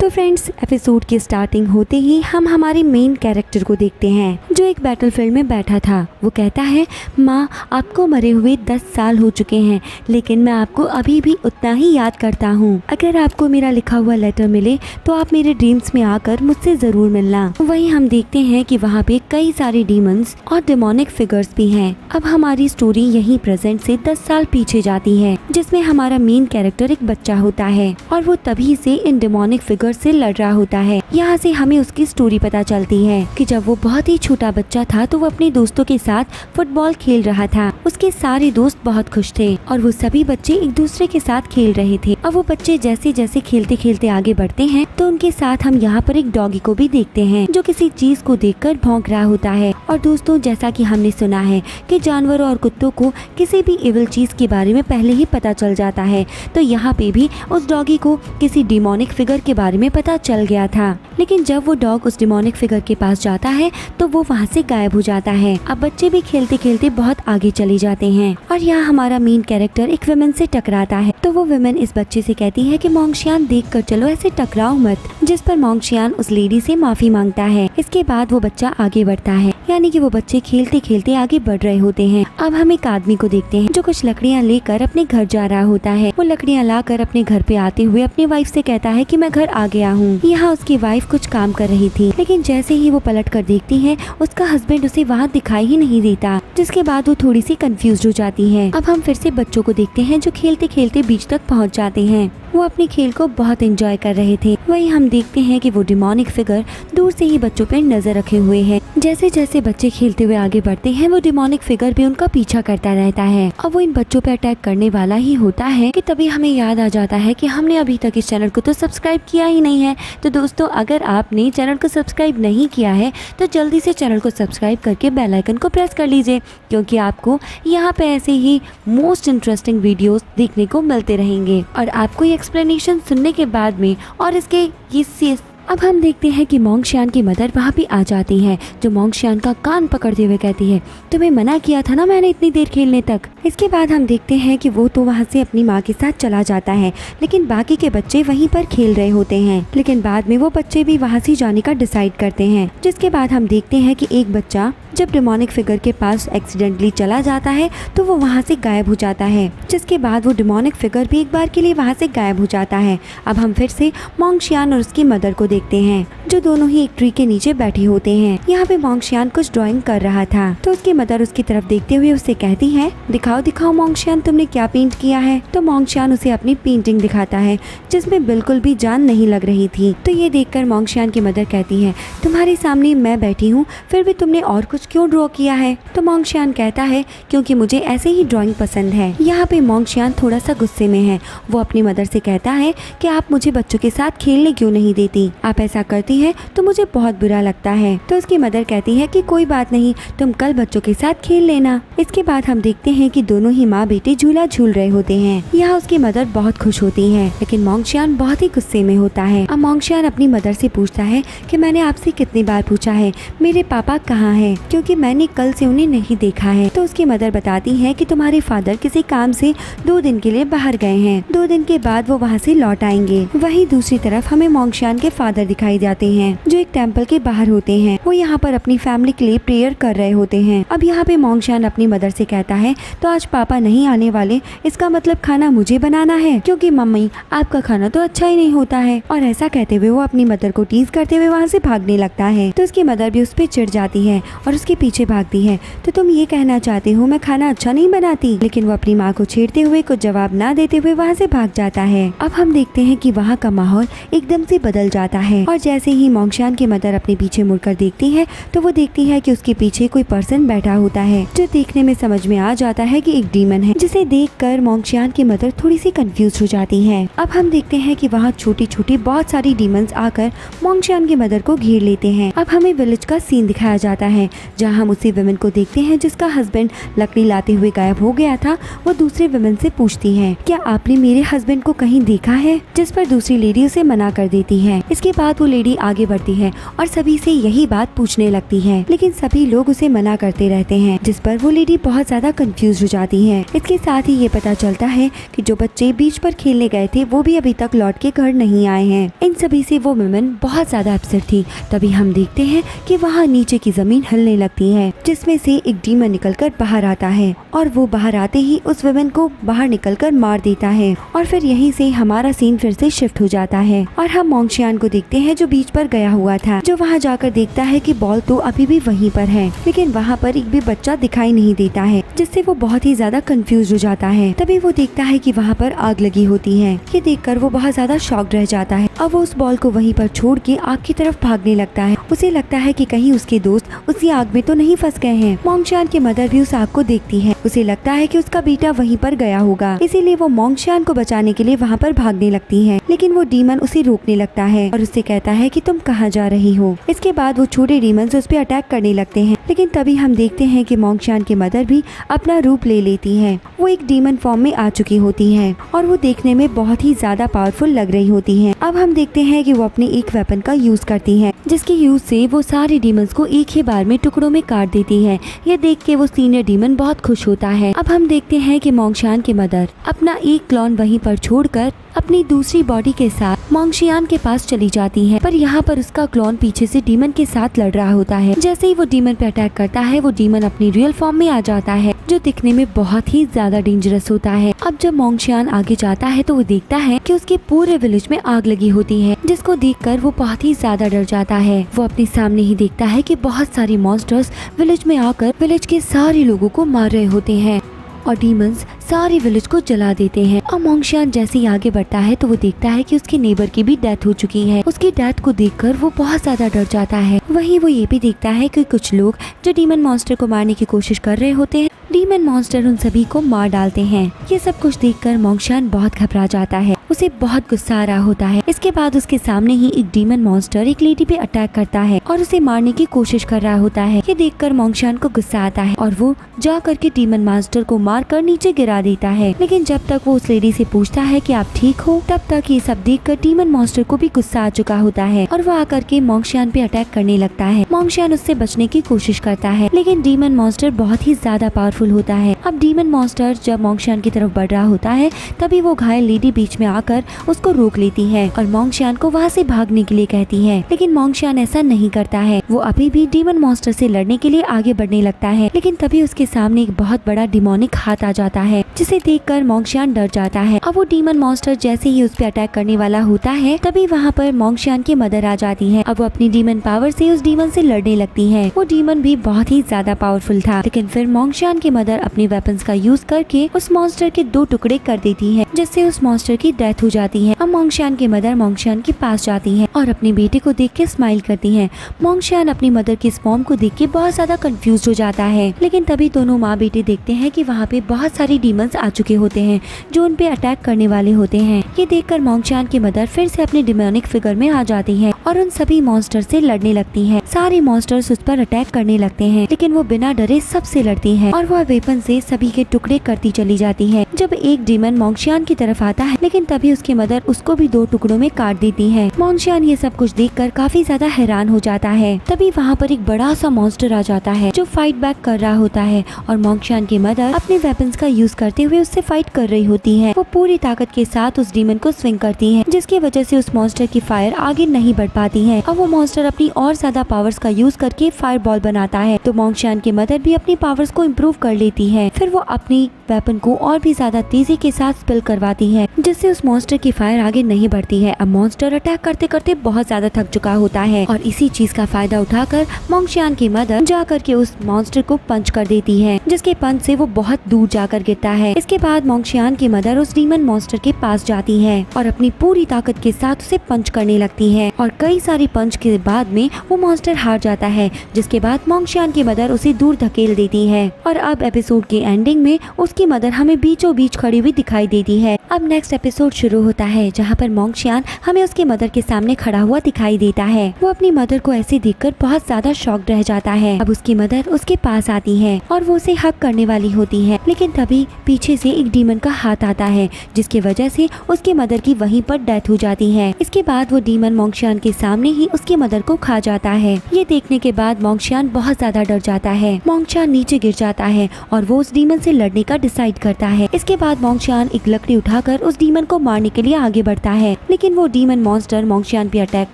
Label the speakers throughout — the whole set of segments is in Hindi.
Speaker 1: तो फ्रेंड्स, एपिसोड की स्टार्टिंग होते ही हम हमारे मेन कैरेक्टर को देखते हैं जो एक बैटलफील्ड में बैठा था। वो कहता है, माँ आपको मरे हुए 10 साल हो चुके हैं, लेकिन मैं आपको अभी भी उतना ही याद करता हूँ। अगर आपको मेरा लिखा हुआ लेटर मिले तो आप मेरे ड्रीम्स में आकर मुझसे जरूर मिलना। वहीं हम देखते हैं कि वहाँ पे कई सारे डीमंस और डेमोनिक फिगर्स भी हैं। अब हमारी स्टोरी यहीं प्रेजेंट से 10 साल पीछे जाती है, जिसमें हमारा मेन कैरेक्टर एक बच्चा होता है और वो तभी से इन डेमोनिक फिगर से लड़ रहा होता है। यहाँ से हमें उसकी स्टोरी पता चलती है कि जब वो बहुत ही छोटा बच्चा था तो वो अपने दोस्तों के साथ फुटबॉल खेल रहा था। उसके सारे दोस्त बहुत खुश थे और वो सभी बच्चे एक दूसरे के साथ खेल रहे थे। अब वो बच्चे जैसे जैसे खेलते खेलते आगे बढ़ते हैं तो उनके साथ हम यहाँ पर एक डॉगी को भी देखते हैं जो किसी चीज को देखकर भौंक रहा होता है। और दोस्तों, जैसा कि हमने सुना है कि जानवरों और कुत्तों को किसी भी इविल चीज के बारे में पहले ही पता चल जाता है, तो यहाँ पे भी उस डॉगी को किसी डिमोनिक फिगर के बारे में पता चल गया था। लेकिन जब वो डॉग उस डिमोनिक फिगर के पास जाता है तो वो वहाँ से गायब हो जाता है। अब बच्चे भी खेलते खेलते बहुत आगे चले जाते हैं और यहाँ हमारा मेन कैरेक्टर एक विमेन से टकराता है। तो वो विमेन इस बच्चे से कहती है कि मोंगशियान देखकर चलो, ऐसे टकराओ मत, जिस पर मोंगशियान उस लेडी से माफी मांगता है। इसके बाद वो बच्चा आगे बढ़ता है, यानी कि वो बच्चे खेलते खेलते आगे बढ़ रहे होते हैं। अब हम एक आदमी को देखते हैं जो कुछ लकड़ियाँ लेकर अपने घर जा रहा होता है। वो लकड़ियाँ लाकर अपने घर पे आते हुए अपनी वाइफ से कहता है कि मैं घर आ गया हूँ। यहाँ उसकी वाइफ कुछ काम कर रही थी, लेकिन जैसे ही वो पलट कर देखती है उसका हस्बैंड उसे वहाँ दिखाई ही नहीं देता, जिसके बाद वो थोड़ी सी कंफ्यूज हो जाती है। अब हम फिर से बच्चों को देखते हैं जो खेलते खेलते बीच तक पहुँच जाते हैं। वो अपने खेल को बहुत एंजॉय कर रहे थे। वहीं हम देखते हैं कि वो डिमोनिक फिगर दूर से ही बच्चों पर नजर रखे हुए है। जैसे जैसे बच्चे खेलते हुए आगे बढ़ते हैं वो डिमोनिक फिगर भी उनका पीछा करता रहता है। अब वो इन बच्चों पे अटैक करने वाला ही होता है कि तभी हमें याद आ जाता है कि हमने अभी तक इस चैनल को तो सब्सक्राइब किया ही नहीं है। तो दोस्तों, अगर आपने चैनल को सब्सक्राइब नहीं किया है तो जल्दी से चैनल को सब्सक्राइब करके बेल आइकन को प्रेस कर लीजिए, क्योंकि आपको यहाँ पे ऐसे ही मोस्ट इंटरेस्टिंग वीडियोस देखने को मिलते रहेंगे। और आपको ये एक्सप्लेनेशन सुनने के बाद में और इसके ये अब हम देखते हैं कि मोंगशियान की मदर वहाँ भी आ जाती है, जो मोंगशियान का कान पकड़ते हुए कहती है, तुम्हें मना किया था ना मैंने इतनी देर खेलने तक। इसके बाद हम देखते हैं कि वो तो वहाँ से अपनी माँ के साथ चला जाता है, लेकिन बाकी के बच्चे वहीं पर खेल रहे होते हैं। लेकिन बाद में वो बच्चे भी वहाँ से जाने का डिसाइड करते हैं। जिसके बाद हम देखते हैं कि एक बच्चा जब डिमोनिक फिगर के पास एक्सीडेंटली चला जाता है तो वो वहाँ से गायब हो जाता है। जिसके बाद वो डिमोनिक फिगर भी एक बार के लिए वहाँ से गायब हो जाता है। अब हम फिर से मोंगशियान और उसकी मदर को देखते हैं, जो दोनों ही एक ट्री के नीचे बैठे होते हैं। यहाँ पे मोंगशियान कुछ ड्राइंग कर रहा था, तो उसकी मदर उसकी तरफ देखते हुए उससे कहती है, दिखाओ दिखाओ मोंगशियान, तुमने क्या पेंट किया है। तो मोंगशियान उसे अपनी पेंटिंग दिखाता है, जिसमें बिल्कुल भी जान नहीं लग रही थी। तो ये देखकर मोंगशियान की मदर कहती है, तुम्हारे सामने मैं बैठी हूँ, फिर भी तुमने और कुछ क्यों ड्रॉ किया है। तो मोंगशियान कहता है, क्योंकि मुझे ऐसे ही ड्राइंग पसंद है। यहाँ पे मोंगशियान थोड़ा सा गुस्से में है। वो अपनी मदर से कहता है कि आप मुझे बच्चों के साथ खेलने क्यों नहीं देती, आप ऐसा करती है तो मुझे बहुत बुरा लगता है। तो उसकी मदर कहती है कि कोई बात नहीं, तुम कल बच्चों के साथ खेल लेना। इसके बाद हम देखते हैं कि दोनों ही माँ बेटे झूला झूल रहे होते हैं। यहाँ उसकी मदर बहुत खुश होती है, लेकिन मोंगशियान बहुत ही गुस्से में होता है। अब मोंगशियान अपनी मदर से पूछता है कि मैंने आपसे कितनी बार पूछा है मेरे पापा कहाँ है, क्योंकि मैंने कल से उन्हें नहीं देखा है। तो उसकी मदर बताती है कि तुम्हारे फादर किसी काम से 2 दिन के लिए बाहर गए हैं, 2 दिन के बाद वो वहाँ से लौट आएंगे। वहीं दूसरी तरफ हमें मोंगशियान के फादर दिखाई जाते हैं, जो एक टेम्पल के बाहर होते हैं। वो यहाँ पर अपनी फैमिली के लिए प्रेयर कर रहे होते हैं। अब यहाँ पे मोंगशियान अपनी मदर से कहता है, तो आज पापा नहीं आने वाले, इसका मतलब खाना मुझे बनाना है, क्योंकि मम्मी आपका खाना तो अच्छा ही नहीं होता है। और ऐसा कहते हुए वो अपनी मदर को टीज करते हुए वहाँ से भागने लगता है। तो उसकी मदर भी उस पर चिढ़ जाती है और उसके पीछे भागती है। तो तुम ये कहना चाहते हो मैं खाना अच्छा नहीं बनाती। लेकिन वो अपनी माँ को छेड़ते हुए कुछ जवाब ना देते हुए वहाँ से भाग जाता है। अब हम देखते हैं कि वहाँ का माहौल एकदम से बदल जाता है और जैसे ही मोंगशियान की मदर अपने पीछे मुड़कर देखती है तो वो देखती है कि उसके पीछे कोई पर्सन बैठा होता है, जो देखने में समझ में आ जाता है कि एक डीमन है, जिसे देखकर मोंगशियान की मदर थोड़ी सी कंफ्यूज हो जाती है। अब हम देखते हैं कि वहाँ छोटी छोटी बहुत सारी डीमंस आकर मोंगशियान की मदर को घेर लेते हैं। अब हमें विलेज का सीन दिखाया जाता है, जहाँ हम उसी विमेन को देखते हैं जिसका हस्बैंड लकड़ी लाते हुए गायब हो गया था। वो दूसरे विमेन से पूछती है, क्या आपने मेरे हस्बैंड को कहीं देखा है, जिस पर दूसरी लेडी उसे मना कर देती है। इसके बाद वो लेडी आगे बढ़ती है और सभी से यही बात पूछने लगती है, लेकिन सभी लोग उसे मना करते रहते हैं, जिस पर वो लेडी लेडी बहुत ज्यादा कंफ्यूज हो जाती है। इसके साथ ही ये पता चलता है कि जो बच्चे बीच पर खेलने गए थे वो भी अभी तक लौट के घर नहीं आए हैं। इन सभी से वो वुमेन बहुत ज्यादा अपसेट थी। तभी हम देखते हैं कि वहाँ नीचे की जमीन हिलने लगती है, जिसमें से एक डीमन निकलकर बाहर आता है और वो बाहर आते ही उस वुमेन को बाहर निकलकर मार देता है। और फिर यहीं से हमारा सीन फिर से शिफ्ट हो जाता है और हम मोंगशियान को देखते हैं जो बीच पर गया हुआ था, जो वहाँ जाकर देखता है कि बॉल तो अभी भी वहीं पर है, लेकिन वहाँ पर एक भी बच्चा दिखाई नहीं देता है, जिससे वो बहुत ही ज्यादा कंफ्यूज हो जाता है। तभी वो देखता है कि वहाँ पर आग लगी होती है। ये देखकर वो बहुत ज्यादा शॉक्ड रह जाता है। अब वो उस बॉल को वहीं पर छोड़ के आग की तरफ भागने लगता है। उसे लगता है कि कहीं उसके दोस्त उसी आग में तो नहीं फंस गए हैं। मोंगशियान की मदर भी उस आग को देखती है। उसे लगता है कि उसका बेटा वहीं पर गया होगा, इसीलिए वो मोंगशियान को बचाने के लिए वहाँ पर भागने लगती है। लेकिन वो डीमन उसे रोकने लगता है और उससे कहता है कि तुम कहाँ जा रही हो। इसके बाद वो छोटे डीमंस उस पर अटैक करने लगते हैं। लेकिन तभी हम देखते हैं कि मोंगशियान की मदर भी अपना रूप ले लेती है। वो एक डीमन फॉर्म में आ चुकी होती है और वो देखने में बहुत ही ज्यादा पावरफुल लग रही होती है। अब हम देखते हैं कि वो अपने एक वेपन का यूज करती है, जिसके यूज से वो सारे डीमंस को एक ही बार में टुकड़ों में काट देती है। ये देख के वो सीनियर डीमन बहुत खुश होता है। अब हम देखते हैं कि मोंगशियान की मदर अपना एक क्लॉन वहीं पर छोड़कर अपनी दूसरी बॉडी के साथ मोंगशियान के पास चली जाती है, पर यहाँ पर उसका क्लॉन पीछे से डीमन के साथ लड़ रहा होता है। जैसे ही वो डीमन पे अटैक करता है, वो डीमन अपनी रियल फॉर्म में आ जाता है, जो दिखने में बहुत ही ज्यादा डेंजरस होता है। अब जब मोंगशियान आगे जाता है तो वो देखता है कि उसके पूरे विलेज में आग लगी होती है, जिसको देखकर वो बहुत ही ज्यादा डर जाता है। वो अपने सामने ही देखता है कि बहुत सारे मॉन्स्टर्स विलेज में आकर विलेज के सारे लोगों को मार रहे होते हैं और डीमंस सारे विलेज को जला देते हैं। और मोंगशियान जैसे ही आगे बढ़ता है तो वो देखता है कि उसके नेबर की भी डेथ हो चुकी है। उसकी डेथ को देखकर वो बहुत ज्यादा डर जाता है। वहीं वो ये भी देखता है कि कुछ लोग जो डीमन मॉन्स्टर को मारने की कोशिश कर रहे होते हैं, डीमन मॉन्स्टर उन सभी को मार डालते हैं। ये सब कुछ देखकर मोंगशियान बहुत घबरा जाता है। उसे बहुत गुस्सा आ रहा होता है। इसके बाद उसके सामने ही एक डीमन मॉन्स्टर एक लेडी पे अटैक करता है और उसे मारने की कोशिश कर रहा होता है। ये देखकर मोंगशियान को गुस्सा आता है और वो जा करके डीमन मॉन्स्टर को मारकर नीचे गिरा देता है। लेकिन जब तक वो उस लेडी से पूछता है कि आप ठीक हो, तब तक ये सब देखकर डीमन मॉन्स्टर को भी गुस्सा आ चुका होता है और वो आकर के मोंगशियान पे अटैक करने लगता है। मोंगशियान उससे बचने की कोशिश करता है, लेकिन डीमन मॉन्स्टर बहुत ही ज्यादा पावरफुल होता है। अब डीमन मॉन्स्टर जब मोंगशियान की तरफ बढ़ रहा होता है, तभी वो घायल लेडी बीच में आकर उसको रोक लेती है और मोंगशियान को वहाँ से भागने के लिए कहती है। लेकिन मोंगशियान ऐसा नहीं करता है। वो अभी भी डीमन मॉन्स्टर से लड़ने के लिए आगे बढ़ने लगता है। लेकिन तभी उसके सामने एक बहुत बड़ा डिमोनिक हाथ आ जाता है, जिसे देखकर मोंगशियान डर जाता है। अब वो डीमन मॉन्स्टर जैसे ही उस पर अटैक करने वाला होता है, तभी वहाँ पर मोंगशियान की मदर आ जाती है। अब वो अपनी डीमन पावर से उस डीमन से लड़ने लगती है। वो डीमन भी बहुत ही ज्यादा पावरफुल था, लेकिन फिर मोंगशियान की मदर अपने वेपन्स का यूज करके उस मॉन्स्टर के 2 टुकड़े कर देती है, जिससे उस मॉन्स्टर की डेथ हो जाती है। अब मोंगशियान की मदर मोंगशियान के पास जाती है और अपने बेटे को देख के स्माइल करती है। मोंगशियान अपनी मदर की इस फॉर्म को देख के बहुत ज्यादा कंफ्यूज हो जाता है। लेकिन तभी दोनों माँ बेटे देखते हैं कि वहाँ पे बहुत सारे डीमंस आ चुके होते हैं जो उन पे अटैक करने वाले होते हैं। ये देखकर मोंगशियान की मदर फिर से अपने डिमोनिक फिगर में आ जाती है और उन सभी मॉन्स्टर से लड़ने लगती है। सारे मॉन्स्टर्स उस पर अटैक करने लगते हैं, लेकिन वो बिना डरे सबसे लड़ती है और वह वेपन से सभी के टुकड़े करती चली जाती है। जब एक डीमन मोंगशियान की तरफ आता है, लेकिन तभी उसकी मदर उसको भी 2 टुकड़ों में काट देती है। मोंगशियान ये सब कुछ देखकर काफी ज्यादा हैरान हो जाता है। तभी वहाँ पर एक बड़ा सा मॉन्स्टर आ जाता है जो फाइट बैक कर रहा होता है और मोंगशियान की मदर अपने वेपन्स का यूज करते हुए उससे फाइट कर रही होती है। वो पूरी ताकत के साथ उस डीमन को स्विंग करती है, जिसकी वजह से उस मॉन्स्टर की फायर आगे नहीं बढ़ पाती है। अब वो मॉन्स्टर अपनी और ज्यादा पावर्स का यूज करके फायर बॉल बनाता है, तो मोंगशियान की मदर भी अपनी पावर्स को इम्प्रूव कर लेती है। फिर वो अपनी वेपन को और भी ज्यादा तेजी के साथ स्पिल करवाती है, जिससे उस मॉन्स्टर की फायर आगे नहीं बढ़ती है। अब मॉन्स्टर अटैक करते करते बहुत ज्यादा थक चुका होता है और इसी चीज का फायदा उठाकर मोंगशियान की मदर जाकर के उस मॉन्स्टर को पंच कर देती है, जिसके पंच से वो बहुत दूर जाकर गिरता है। इसके बाद मोंगशियान की मदर उस डीमन मॉन्स्टर के पास जाती है और अपनी पूरी ताकत के साथ उसे पंच करने लगती है और कई सारी पंच के बाद में वो मॉन्स्टर हार जाता है, जिसके बाद मोंगशियान की मदर उसे दूर धकेल देती है। और अब एपिसोड के एंडिंग में उसकी मदर हमें बीचों बीच खड़ी हुई दिखाई देती है अब नेक्स्ट एपिसोड शुरू होता है जहाँ पर मोंगशियान हमें उसकी मदर के सामने खड़ा हुआ दिखाई देता है। वो अपनी मदर को ऐसे देखकर बहुत ज्यादा शॉक्ड रह जाता है। अब उसकी मदर उसके पास आती है और वो उसे हक करने वाली होती है, लेकिन तभी पीछे से एक डीमन का हाथ आता है जिसकी वजह से उसके मदर की वहीं पर डेथ हो जाती है। इसके बाद वो डीमन मोंगशियान के सामने ही उसकी मदर को खा जाता है। ये देखने के बाद मोंगशियान बहुत ज्यादा डर जाता है। मोंगशियान नीचे गिर जाता है और वो उस डीमन से लड़ने का डिसाइड करता है। इसके बाद मोंगशियान एक लकड़ी उठाकर उस डीमन को मारने के लिए आगे बढ़ता है, लेकिन वो डीमन मॉन्स्टर मोंगशियान पे अटैक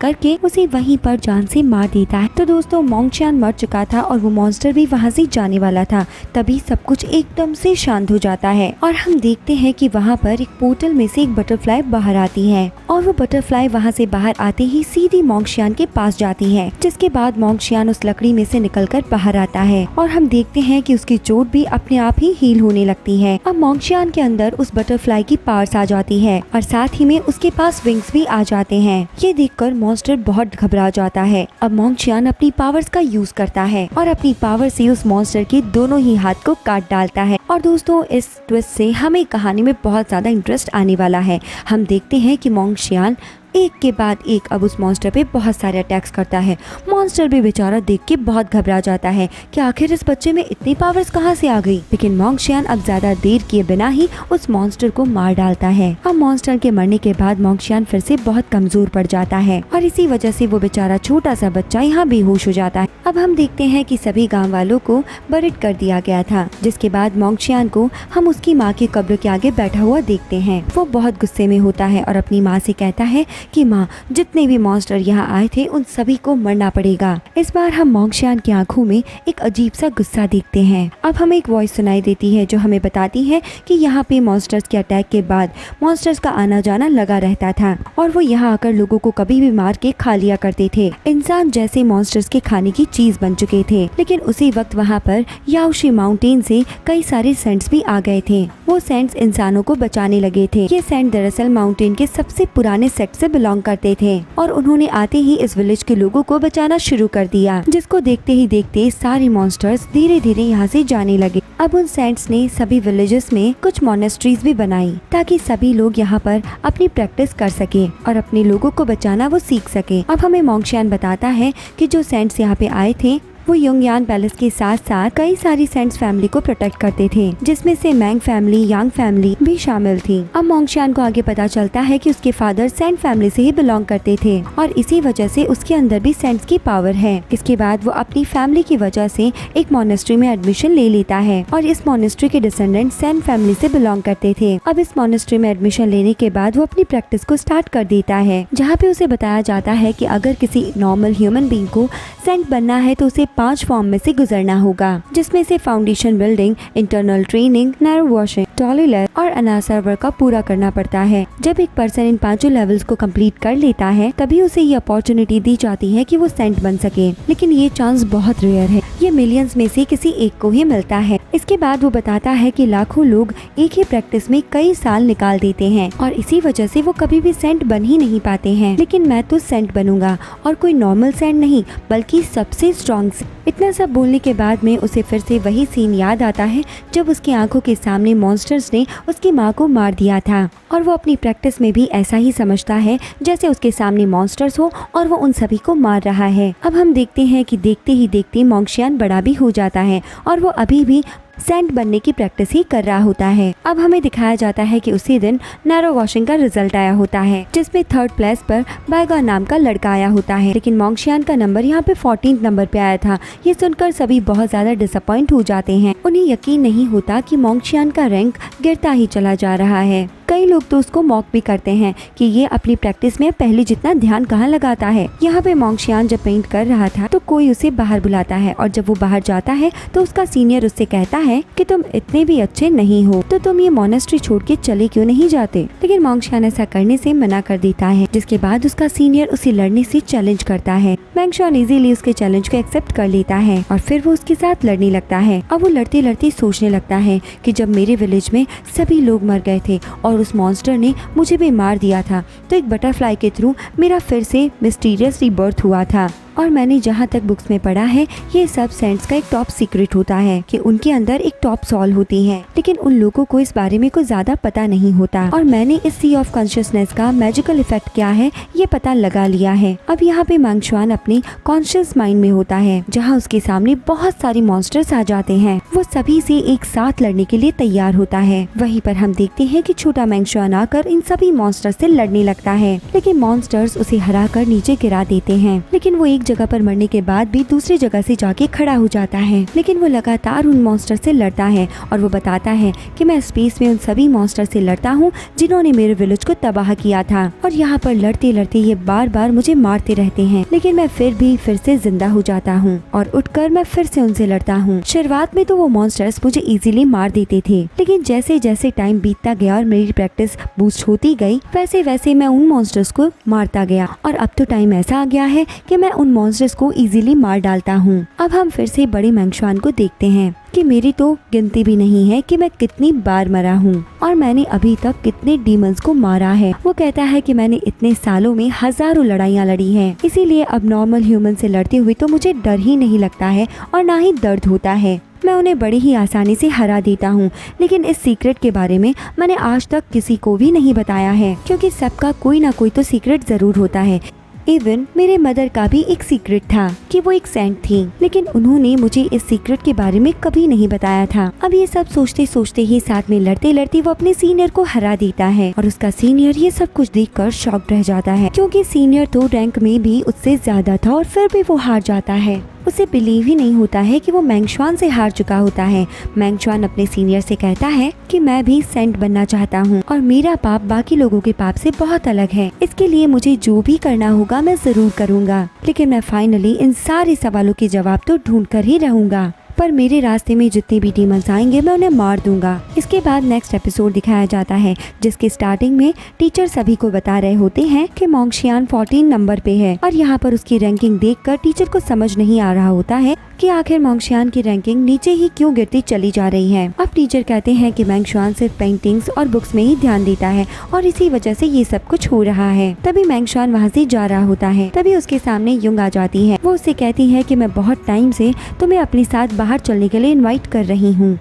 Speaker 1: करके उसे वहीं पर जान से मार देता है। तो दोस्तों मोंगशियान मर चुका था और वो मॉन्स्टर भी वहाँ से जाने वाला था। तभी सब कुछ एकदम से शांत हो जाता है और हम देखते हैं कि वहाँ पर एक पोर्टल में से एक बटरफ्लाई बाहर आती है और वो बटरफ्लाई वहाँ से बाहर आते ही सीधी मोंगशियान के पास जाती है। जिसके बाद मोंगशियान उस लकड़ी में से निकलकर बाहर आता है और हम देखते हैं कि उसकी चोट भी अपने आप ही हील होने लगती है। अब मोंगशियान के अंदर उस बटरफ्लाई की पावर्स आ जाती है और साथ ही में उसके पास विंग्स भी आ जाते हैं। ये देखकर मॉन्स्टर बहुत घबरा जाता है। अब मोंगशियान अपनी पावर्स का यूज करता है और अपनी पावर से उस मॉन्स्टर के दोनों ही हाथ को काट डालता है। और दोस्तों इस ट्विस्ट से हमें कहानी में बहुत ज्यादा इंटरेस्ट आने वाला है। हम देखते हैं कि मोंगशियान एक के बाद एक अब उस मॉन्स्टर पे बहुत सारे अटैक्स करता है। मॉन्स्टर भी बेचारा देख के बहुत घबरा जाता है कि आखिर इस बच्चे में इतनी पावर्स कहाँ से आ गई। लेकिन मोंगशियान अब ज्यादा देर किए बिना ही उस मॉन्स्टर को मार डालता है। अब मॉन्स्टर के मरने के बाद मोंगशियान फिर से बहुत कमजोर पड़ जाता है और इसी वजह से वो बेचारा छोटा सा बच्चा यहाँ बेहोश हो जाता है। अब हम देखते हैं कि सभी गाँव वालों को बरिड कर दिया गया था। जिसके बाद मोंगशियान को हम उसकी माँ की कब्र के आगे बैठा हुआ देखते हैं। वो बहुत गुस्से में होता है और अपनी माँ से कहता है कि माँ जितने भी मॉन्स्टर यहाँ आए थे उन सभी को मरना पड़ेगा। इस बार हम मोंगशियान की आंखों में एक अजीब सा गुस्सा देखते हैं। अब हमें एक वॉइस सुनाई देती है जो हमें बताती है कि यहाँ पे मॉन्स्टर्स के अटैक के बाद मॉन्स्टर्स का आना जाना लगा रहता था और वो यहाँ आकर लोगों को कभी भी मार के खा लिया करते थे। इंसान जैसे मॉन्स्टर्स के खाने की चीज बन चुके थे। लेकिन उसी वक्त वहाँ पर याओशी माउंटेन से कई सारे सेंट्स भी आ गए थे। वो सेंट्स इंसानों को बचाने लगे थे। ये सेंट दरअसल माउंटेन के सबसे पुराने सेक्ट से बिलोंग करते थे और उन्होंने आते ही इस विलेज के लोगों को बचाना शुरू कर दिया, जिसको देखते ही देखते सारे मॉन्स्टर्स धीरे धीरे यहाँ से जाने लगे। अब उन सेंट्स ने सभी विलेजेस में कुछ मोनेस्ट्रीज भी बनाई ताकि सभी लोग यहाँ पर अपनी प्रैक्टिस कर सके और अपने लोगों को बचाना वो सीख सके। अब हमें मोंगशियान बताता है कि जो सेंट्स यहाँ पे आए थे वो योंगयान पैलेस के साथ साथ कई सारी सेंट्स फैमिली को प्रोटेक्ट करते थे, जिसमें से मैंग फैमिली, यांग फैमिली भी शामिल थी। अब मोंगशियान को आगे पता चलता है कि उसके फादर सेंट फैमिली से ही बिलोंग करते थे और इसी वजह से उसके अंदर भी सेंट्स की पावर है। इसके बाद वो अपनी फैमिली की वजह से एक मोनेस्ट्री में एडमिशन ले लेता है और इस मोनेस्ट्री के डिसेंडेंट सेंट फैमिली से बिलोंग करते थे। अब इस मोनेस्ट्री में एडमिशन लेने के बाद वो अपनी प्रैक्टिस को स्टार्ट कर देता है, जहाँ पे उसे बताया जाता है कि अगर किसी नॉर्मल ह्यूमन बीइंग को सेंट बनना है तो उसे 5 फॉर्म में से गुजरना होगा, जिसमें से foundation building, internal training, narrow washing, toilet और अनाज सर्वर का पूरा करना पड़ता है। जब एक पर्सन इन 5 लेवल्स को कंप्लीट कर लेता है तभी उसे ये अपॉर्चुनिटी दी जाती है कि वो सेंट बन सके, लेकिन ये चांस बहुत रेयर है। ये मिलियंस में से किसी एक को ही मिलता है। इसके बाद वो बताता है कि लाखों लोग एक ही प्रैक्टिस में कई साल निकाल देते हैं और इसी वजह से वो कभी भी सेंट बन ही नहीं पाते हैं। लेकिन मैं तो सेंट बनूंगा और कोई नॉर्मल सेंट नहीं बल्कि सबसे स्ट्रॉन्ग। इतना सब बोलने के बाद में उसे फिर से वही सीन याद आता है जब उसकी आंखों के सामने मॉन्स्टर्स ने उसकी माँ को मार दिया था और वो अपनी प्रैक्टिस में भी ऐसा ही समझता है जैसे उसके सामने मॉन्स्टर्स हो और वो उन सभी को मार रहा है। अब हम देखते हैं कि देखते ही देखते मोंगशियान बड़ा भी हो जाता है और वो अभी भी सेंट बनने की प्रैक्टिस ही कर रहा होता है। अब हमें दिखाया जाता है कि उसी दिन नैरो वॉशिंग का रिजल्ट आया होता है, जिसमें 3rd प्लेस पर बायगा नाम का लड़का आया होता है, लेकिन मोंगशियान का नंबर यहाँ पे 14th नंबर पे आया था। ये सुनकर सभी बहुत ज्यादा डिसअपॉइंट हो जाते हैं। उन्हें यकीन नहीं होता कि मोंगशियान का रैंक गिरता ही चला जा रहा है। कई लोग तो उसको मॉक भी करते हैं कि ये अपनी प्रैक्टिस में पहले जितना ध्यान कहाँ लगाता है। यहाँ पे मोंगशियान जब पेंट कर रहा था तो कोई उसे बाहर बुलाता है और जब वो बाहर जाता है तो उसका सीनियर उससे कहता है कि तुम इतने भी अच्छे नहीं हो तो तुम ये मोनेस्ट्री छोड़ के चले क्यों नहीं जाते। लेकिन मोंगशियान ऐसा करने से मना कर देता है, जिसके बाद उसका सीनियर उसे लड़ने से चैलेंज करता है। मोंगशियान इजीली उसके चैलेंज को एक्सेप्ट कर लेता है और फिर वो उसके साथ लड़ने लगता है। अब वो लड़ते लड़ते सोचने लगता है कि जब मेरे विलेज में सभी लोग मर गए थे और उस मॉन्स्टर ने मुझे भी मार दिया था तो एक बटरफ्लाई के थ्रू मेरा फिर से मिस्टीरियस रीबर्थ हुआ था। और मैंने जहाँ तक बुक्स में पढ़ा है ये सब सेंट्स का एक टॉप सीक्रेट होता है कि उनके अंदर एक टॉप सॉल होती है, लेकिन उन लोगों को इस बारे में कुछ ज्यादा पता नहीं होता। और मैंने इस सी ऑफ कॉन्शियसनेस का मैजिकल इफेक्ट क्या है ये पता लगा लिया है। अब यहाँ पे मांगशुआन अपने कॉन्शियस माइंड में होता है जहाँ उसके सामने बहुत सारे मॉन्स्टर्स आ जाते हैं। वो सभी से एक साथ लड़ने के लिए तैयार होता है। वहीं पर हम देखते हैं कि छोटा मांगशुआन आकर इन सभी मॉन्स्टर्स से लड़ने लगता है, लेकिन मॉन्स्टर्स उसे हराकर नीचे गिरा देते हैं। लेकिन वो एक जगह पर मरने के बाद भी दूसरी जगह से जाके खड़ा हो जाता है, लेकिन वो लगातार उन मॉन्स्टर से लड़ता है और वो बताता है कि मैं स्पेस में उन सभी मॉन्स्टर से लड़ता हूँ जिन्होंने मेरे विलेज को तबाह किया था, और यहाँ पर लड़ते लड़ते ये बार बार मुझे मारते रहते हैं, लेकिन मैं फिर से जिंदा हो जाता हूँ और उठकर मैं फिर से उनसे लड़ता हूँ। शुरुआत में तो वो मॉन्स्टर्स मुझे इजीली मार देते थे, लेकिन जैसे जैसे टाइम बीतता गया और मेरी प्रैक्टिस बूस्ट होती गई वैसे वैसे मैं उन मॉन्स्टर्स को मारता गया, और अब तो टाइम ऐसा आ गया है कि मैं उन मॉन्स्टर्स को इजीली मार डालता हूँ। अब हम फिर से बड़े मांगशुआन को देखते हैं कि मेरी तो गिनती भी नहीं है कि मैं कितनी बार मरा हूँ और मैंने अभी तक कितने डीमंस को मारा है। वो कहता है कि मैंने इतने सालों में हजारों लड़ाइयाँ लड़ी हैं, इसीलिए अब नॉर्मल ह्यूमन से लड़ते हुए तो मुझे डर ही नहीं लगता है और ना ही दर्द होता है। मैं उन्हें बड़ी ही आसानी से हरा देता हूँ, लेकिन इस सीक्रेट के बारे में मैंने आज तक किसी को भी नहीं बताया है, क्योंकि सबका कोई ना कोई तो सीक्रेट जरूर होता है। इवन मेरे मदर का भी एक सीक्रेट था कि वो एक सेंट थी, लेकिन उन्होंने मुझे इस सीक्रेट के बारे में कभी नहीं बताया था। अब ये सब सोचते सोचते ही साथ में लड़ते लड़ते वो अपने सीनियर को हरा देता है और उसका सीनियर ये सब कुछ देखकर शॉक्ड रह जाता है, क्योंकि सीनियर तो रैंक में भी उससे ज्यादा था और फिर भी वो हार जाता है। उसे बिलीव ही नहीं होता है कि वो मांगशुआन से हार चुका होता है। मांगशुआन अपने सीनियर से कहता है कि मैं भी सेंट बनना चाहता हूँ और मेरा पाप बाकी लोगों के पाप से बहुत अलग है, इसके लिए मुझे जो भी करना होगा मैं जरूर करूँगा, लेकिन मैं फाइनली इन सारे सवालों के जवाब तो ढूंढ कर ही रहूँगा, पर मेरे रास्ते में जितने भी डीमंस आएंगे मैं उन्हें मार दूंगा। इसके बाद नेक्स्ट एपिसोड दिखाया जाता है जिसके स्टार्टिंग में टीचर सभी को बता रहे होते हैं कि मांगशुआन 14 नंबर पे है, और यहाँ पर उसकी रैंकिंग देखकर टीचर को समझ नहीं आ रहा होता है कि आखिर मांगशुआन की रैंकिंग नीचे ही क्यों गिरती चली जा रही है। अब टीचर कहते हैं कि मांगशुआन सिर्फ पेंटिंग्स और बुक्स में ही ध्यान देता है और इसी वजह से ये सब कुछ हो रहा है। तभी मांगशुआन वहाँ से जा रहा होता है, तभी उसके सामने युंग आ जाती है। वो उससे कहती है कि मैं बहुत टाइम से तुम्हें अपने साथ बाहर चलने के लिए इनवाइट कर रही हूँ,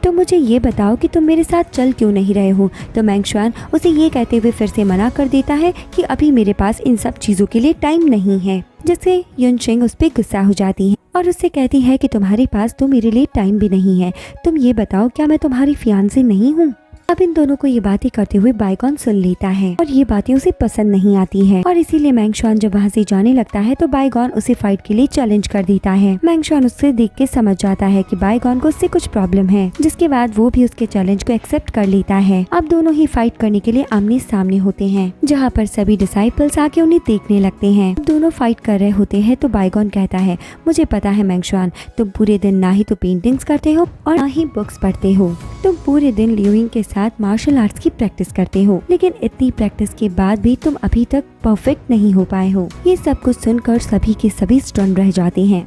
Speaker 1: तो मुझे ये बताओ कि तुम मेरे साथ चल क्यों नहीं रहे हो। तो मांगशुआन उसे ये कहते हुए फिर से मना कर देता है कि अभी मेरे पास इन सब चीज़ों के लिए टाइम नहीं है, जिससे युनशिंग उस पर गुस्सा हो जाती है और उससे कहती है कि तुम्हारे पास तो मेरे लिए टाइम भी नहीं है, तुम ये बताओ क्या मैं तुम्हारी फियांसे नहीं हूँ। अब इन दोनों को ये बातें करते हुए बाइगॉन सुन लेता है और ये बातें उसे पसंद नहीं आती है, और इसीलिए मांगशुआन जब वहाँ से जाने लगता है तो बाइगॉन उसे फाइट के लिए चैलेंज कर देता है। मांगशुआन उससे देख के समझ जाता है कि बाइगॉन को उससे कुछ प्रॉब्लम है, जिसके बाद वो भी उसके चैलेंज को एक्सेप्ट कर लेता है। अब दोनों ही फाइट करने के लिए आमने सामने होते हैं, जहाँ पर सभी डिसाइपल्स आके उन्हें देखने लगते हैं। दोनों फाइट कर रहे होते हैं तो बाइगॉन कहता है, मुझे पता है मांगशुआन, तुम पूरे दिन ना ही तो पेंटिंग्स करते हो और ना ही बुक्स पढ़ते हो, तुम पूरे दिन लियूइंग के साथ मार्शल आर्ट्स की प्रैक्टिस करते हो, लेकिन इतनी प्रैक्टिस के बाद भी तुम अभी तक परफेक्ट नहीं हो पाए हो। ये सब कुछ सुनकर सभी के सभी स्टन रह जाते हैं,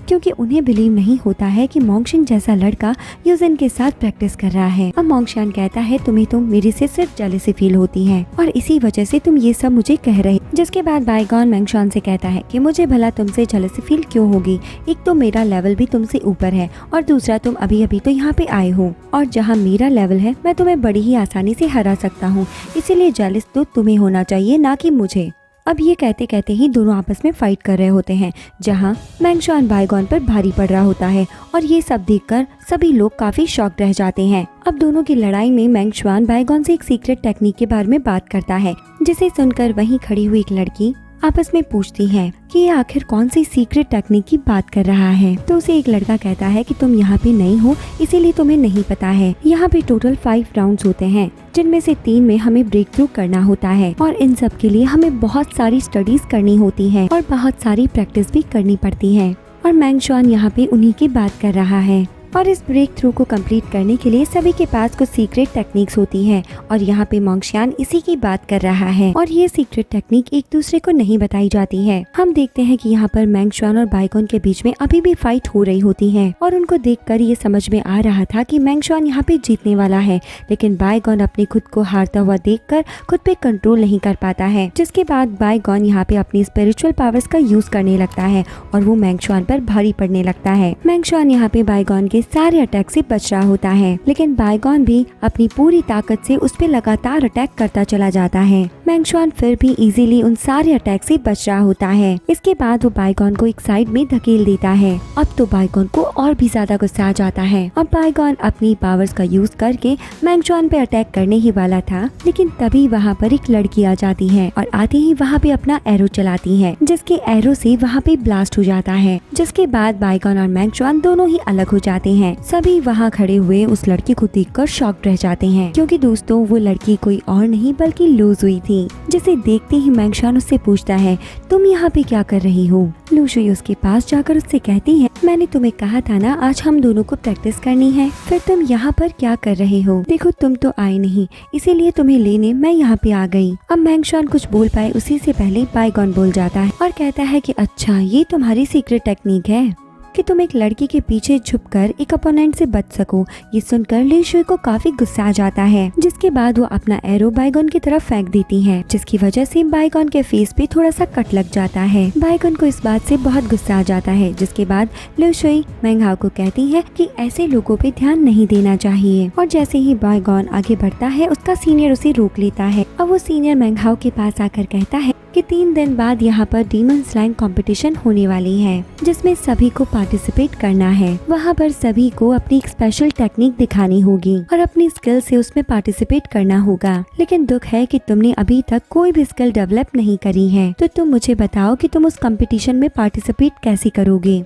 Speaker 1: क्योंकि उन्हें बिलीव नहीं होता है कि मांगशुआन जैसा लड़का यूजिन के साथ प्रैक्टिस कर रहा है। अब मांगशुआन कहता है तुम्हें तो मेरे से सिर्फ जेलसी फील होती है और इसी वजह से तुम ये सब मुझे कह रहे। जिसके बाद बाइगॉन मांगशुआन से कहता है कि मुझे भला तुमसे जेलसी फील क्यों होगी, एक तो मेरा लेवल भी तुमसे ऊपर है और दूसरा तुम अभी अभी तो यहाँ पे आए हो, और जहाँ मेरा लेवल है मैं तुम्हें बड़ी ही आसानी से हरा सकता हूँ, इसीलिए जेलस तो तुम्हें होना चाहिए ना कि मुझे। अब ये कहते कहते ही दोनों आपस में फाइट कर रहे होते हैं, जहाँ मांगशुआन बाइगॉन पर भारी पड़ रहा होता है और ये सब देखकर सभी लोग काफी शॉक रह जाते हैं। अब दोनों की लड़ाई में मांगशुआन बाइगॉन से एक सीक्रेट टेक्निक के बारे में बात करता है, जिसे सुनकर वहीं खड़ी हुई एक लड़की आपस में पूछती है कि ये आखिर कौन सी सीक्रेट टेक्निक की बात कर रहा है। तो उसे एक लड़का कहता है कि तुम यहाँ पे नई हो इसीलिए तुम्हें नहीं पता है। यहाँ पे टोटल 5 राउंड्स होते हैं, जिनमें से 3 में हमें ब्रेक थ्रू करना होता है और इन सब के लिए हमें बहुत सारी स्टडीज करनी होती है और बहुत सारी प्रैक्टिस भी करनी पड़ती है। और मांगशुआन यहाँ पे उन्हीं की बात कर रहा है। और इस ब्रेक थ्रू को कंप्लीट करने के लिए सभी के पास कुछ सीक्रेट टेक्निक्स होती हैं और यहाँ पे मोंगशियान इसी की बात कर रहा है और ये सीक्रेट टेक्निक एक दूसरे को नहीं बताई जाती है। हम देखते हैं कि यहाँ पर मेंगशुआन और बाइगॉन के बीच में अभी भी फाइट हो रही होती है और उनको देखकर ये समझ में आ रहा था कि मेंगशुआन यहाँ पे जीतने वाला है, लेकिन बाइगॉन अपनी खुद को हारता हुआ देखकर खुद पे कंट्रोल नहीं कर पाता है। जिसके बाद बाइगॉन यहाँ पे अपनी स्पिरिचुअल पावर्स का यूज करने लगता है और वो मेंगशुआन पर भारी पड़ने लगता है। मेंगशुआन यहाँ पे बाइगॉन के सारे अटैक से बच रहा होता है, लेकिन बाइगॉन भी अपनी पूरी ताकत से उस पे लगातार अटैक करता चला जाता है। मेंगशुआन फिर भी इजीली उन सारे अटैक से बच रहा होता है। इसके बाद वो बाइगॉन को एक साइड में धकेल देता है। अब तो बाइगॉन को और भी ज्यादा गुस्सा आ जाता है और बाइगॉन अपनी पावर्स का यूज करके मेंगशुआन पे अटैक करने ही वाला था, लेकिन तभी वहाँ पर एक लड़की आ जाती है और आते ही वहाँ पे अपना एरो चलाती है, जिसके एरो से वहाँ पे ब्लास्ट हो जाता है। जिसके बाद बाइगॉन और मेंगशुआन दोनों ही अलग हो जाते हैं। सभी वहाँ खड़े हुए उस लड़की को देखकर शॉक्ड रह जाते हैं, क्योंकि दोस्तों वो लड़की कोई और नहीं बल्कि लू जुई थी, जिसे देखते ही मेंगशुआन उससे पूछता है, तुम यहाँ पे क्या कर रही हो? लू जुई उसके पास जाकर उससे कहती है, मैंने तुम्हें कहा था ना आज हम दोनों को प्रैक्टिस करनी है, फिर तुम यहाँ पर क्या कर रहे हो? देखो तुम तो आए नहीं, इसीलिए तुम्हें लेने मैं यहाँ पे आ गई। अब मेंगशुआन कुछ बोल पाए उसी से पहले बाइगॉन बोल जाता है और कहता है कि अच्छा ये तुम्हारी सीक्रेट टेक्निक है कि तुम एक लड़की के पीछे छुपकर एक अपोनेंट से बच सको। ये सुनकर ली शुई को काफी गुस्सा आ जाता है, जिसके बाद वो अपना एरो बाइगॉन की तरफ फेंक देती है, जिसकी वजह से बाइगॉन के फेस पे थोड़ा सा कट लग जाता है। बाइगॉन को इस बात से बहुत गुस्सा आ जाता है, जिसके बाद ली शुई मेंगहाओ को कहती है कि ऐसे लोगों पे ध्यान नहीं देना चाहिए। और जैसे ही बाइगॉन आगे बढ़ता है उसका सीनियर उसे रोक लेता है। अब वो सीनियर मेंगहाओ के पास आकर कहता है कि 3 दिन बाद यहाँ पर डीमन स्लाइम कंपटीशन होने वाली है, जिसमें सभी को पार्टिसिपेट करना है। वहाँ पर सभी को अपनी एक स्पेशल टेक्निक दिखानी होगी और अपनी स्किल से उसमें पार्टिसिपेट करना होगा। लेकिन दुख है कि तुमने अभी तक कोई भी स्किल डेवलप नहीं करी है, तो तुम मुझे बताओ कि तुम उस कंपटीशन में पार्टिसिपेट कैसे करोगे?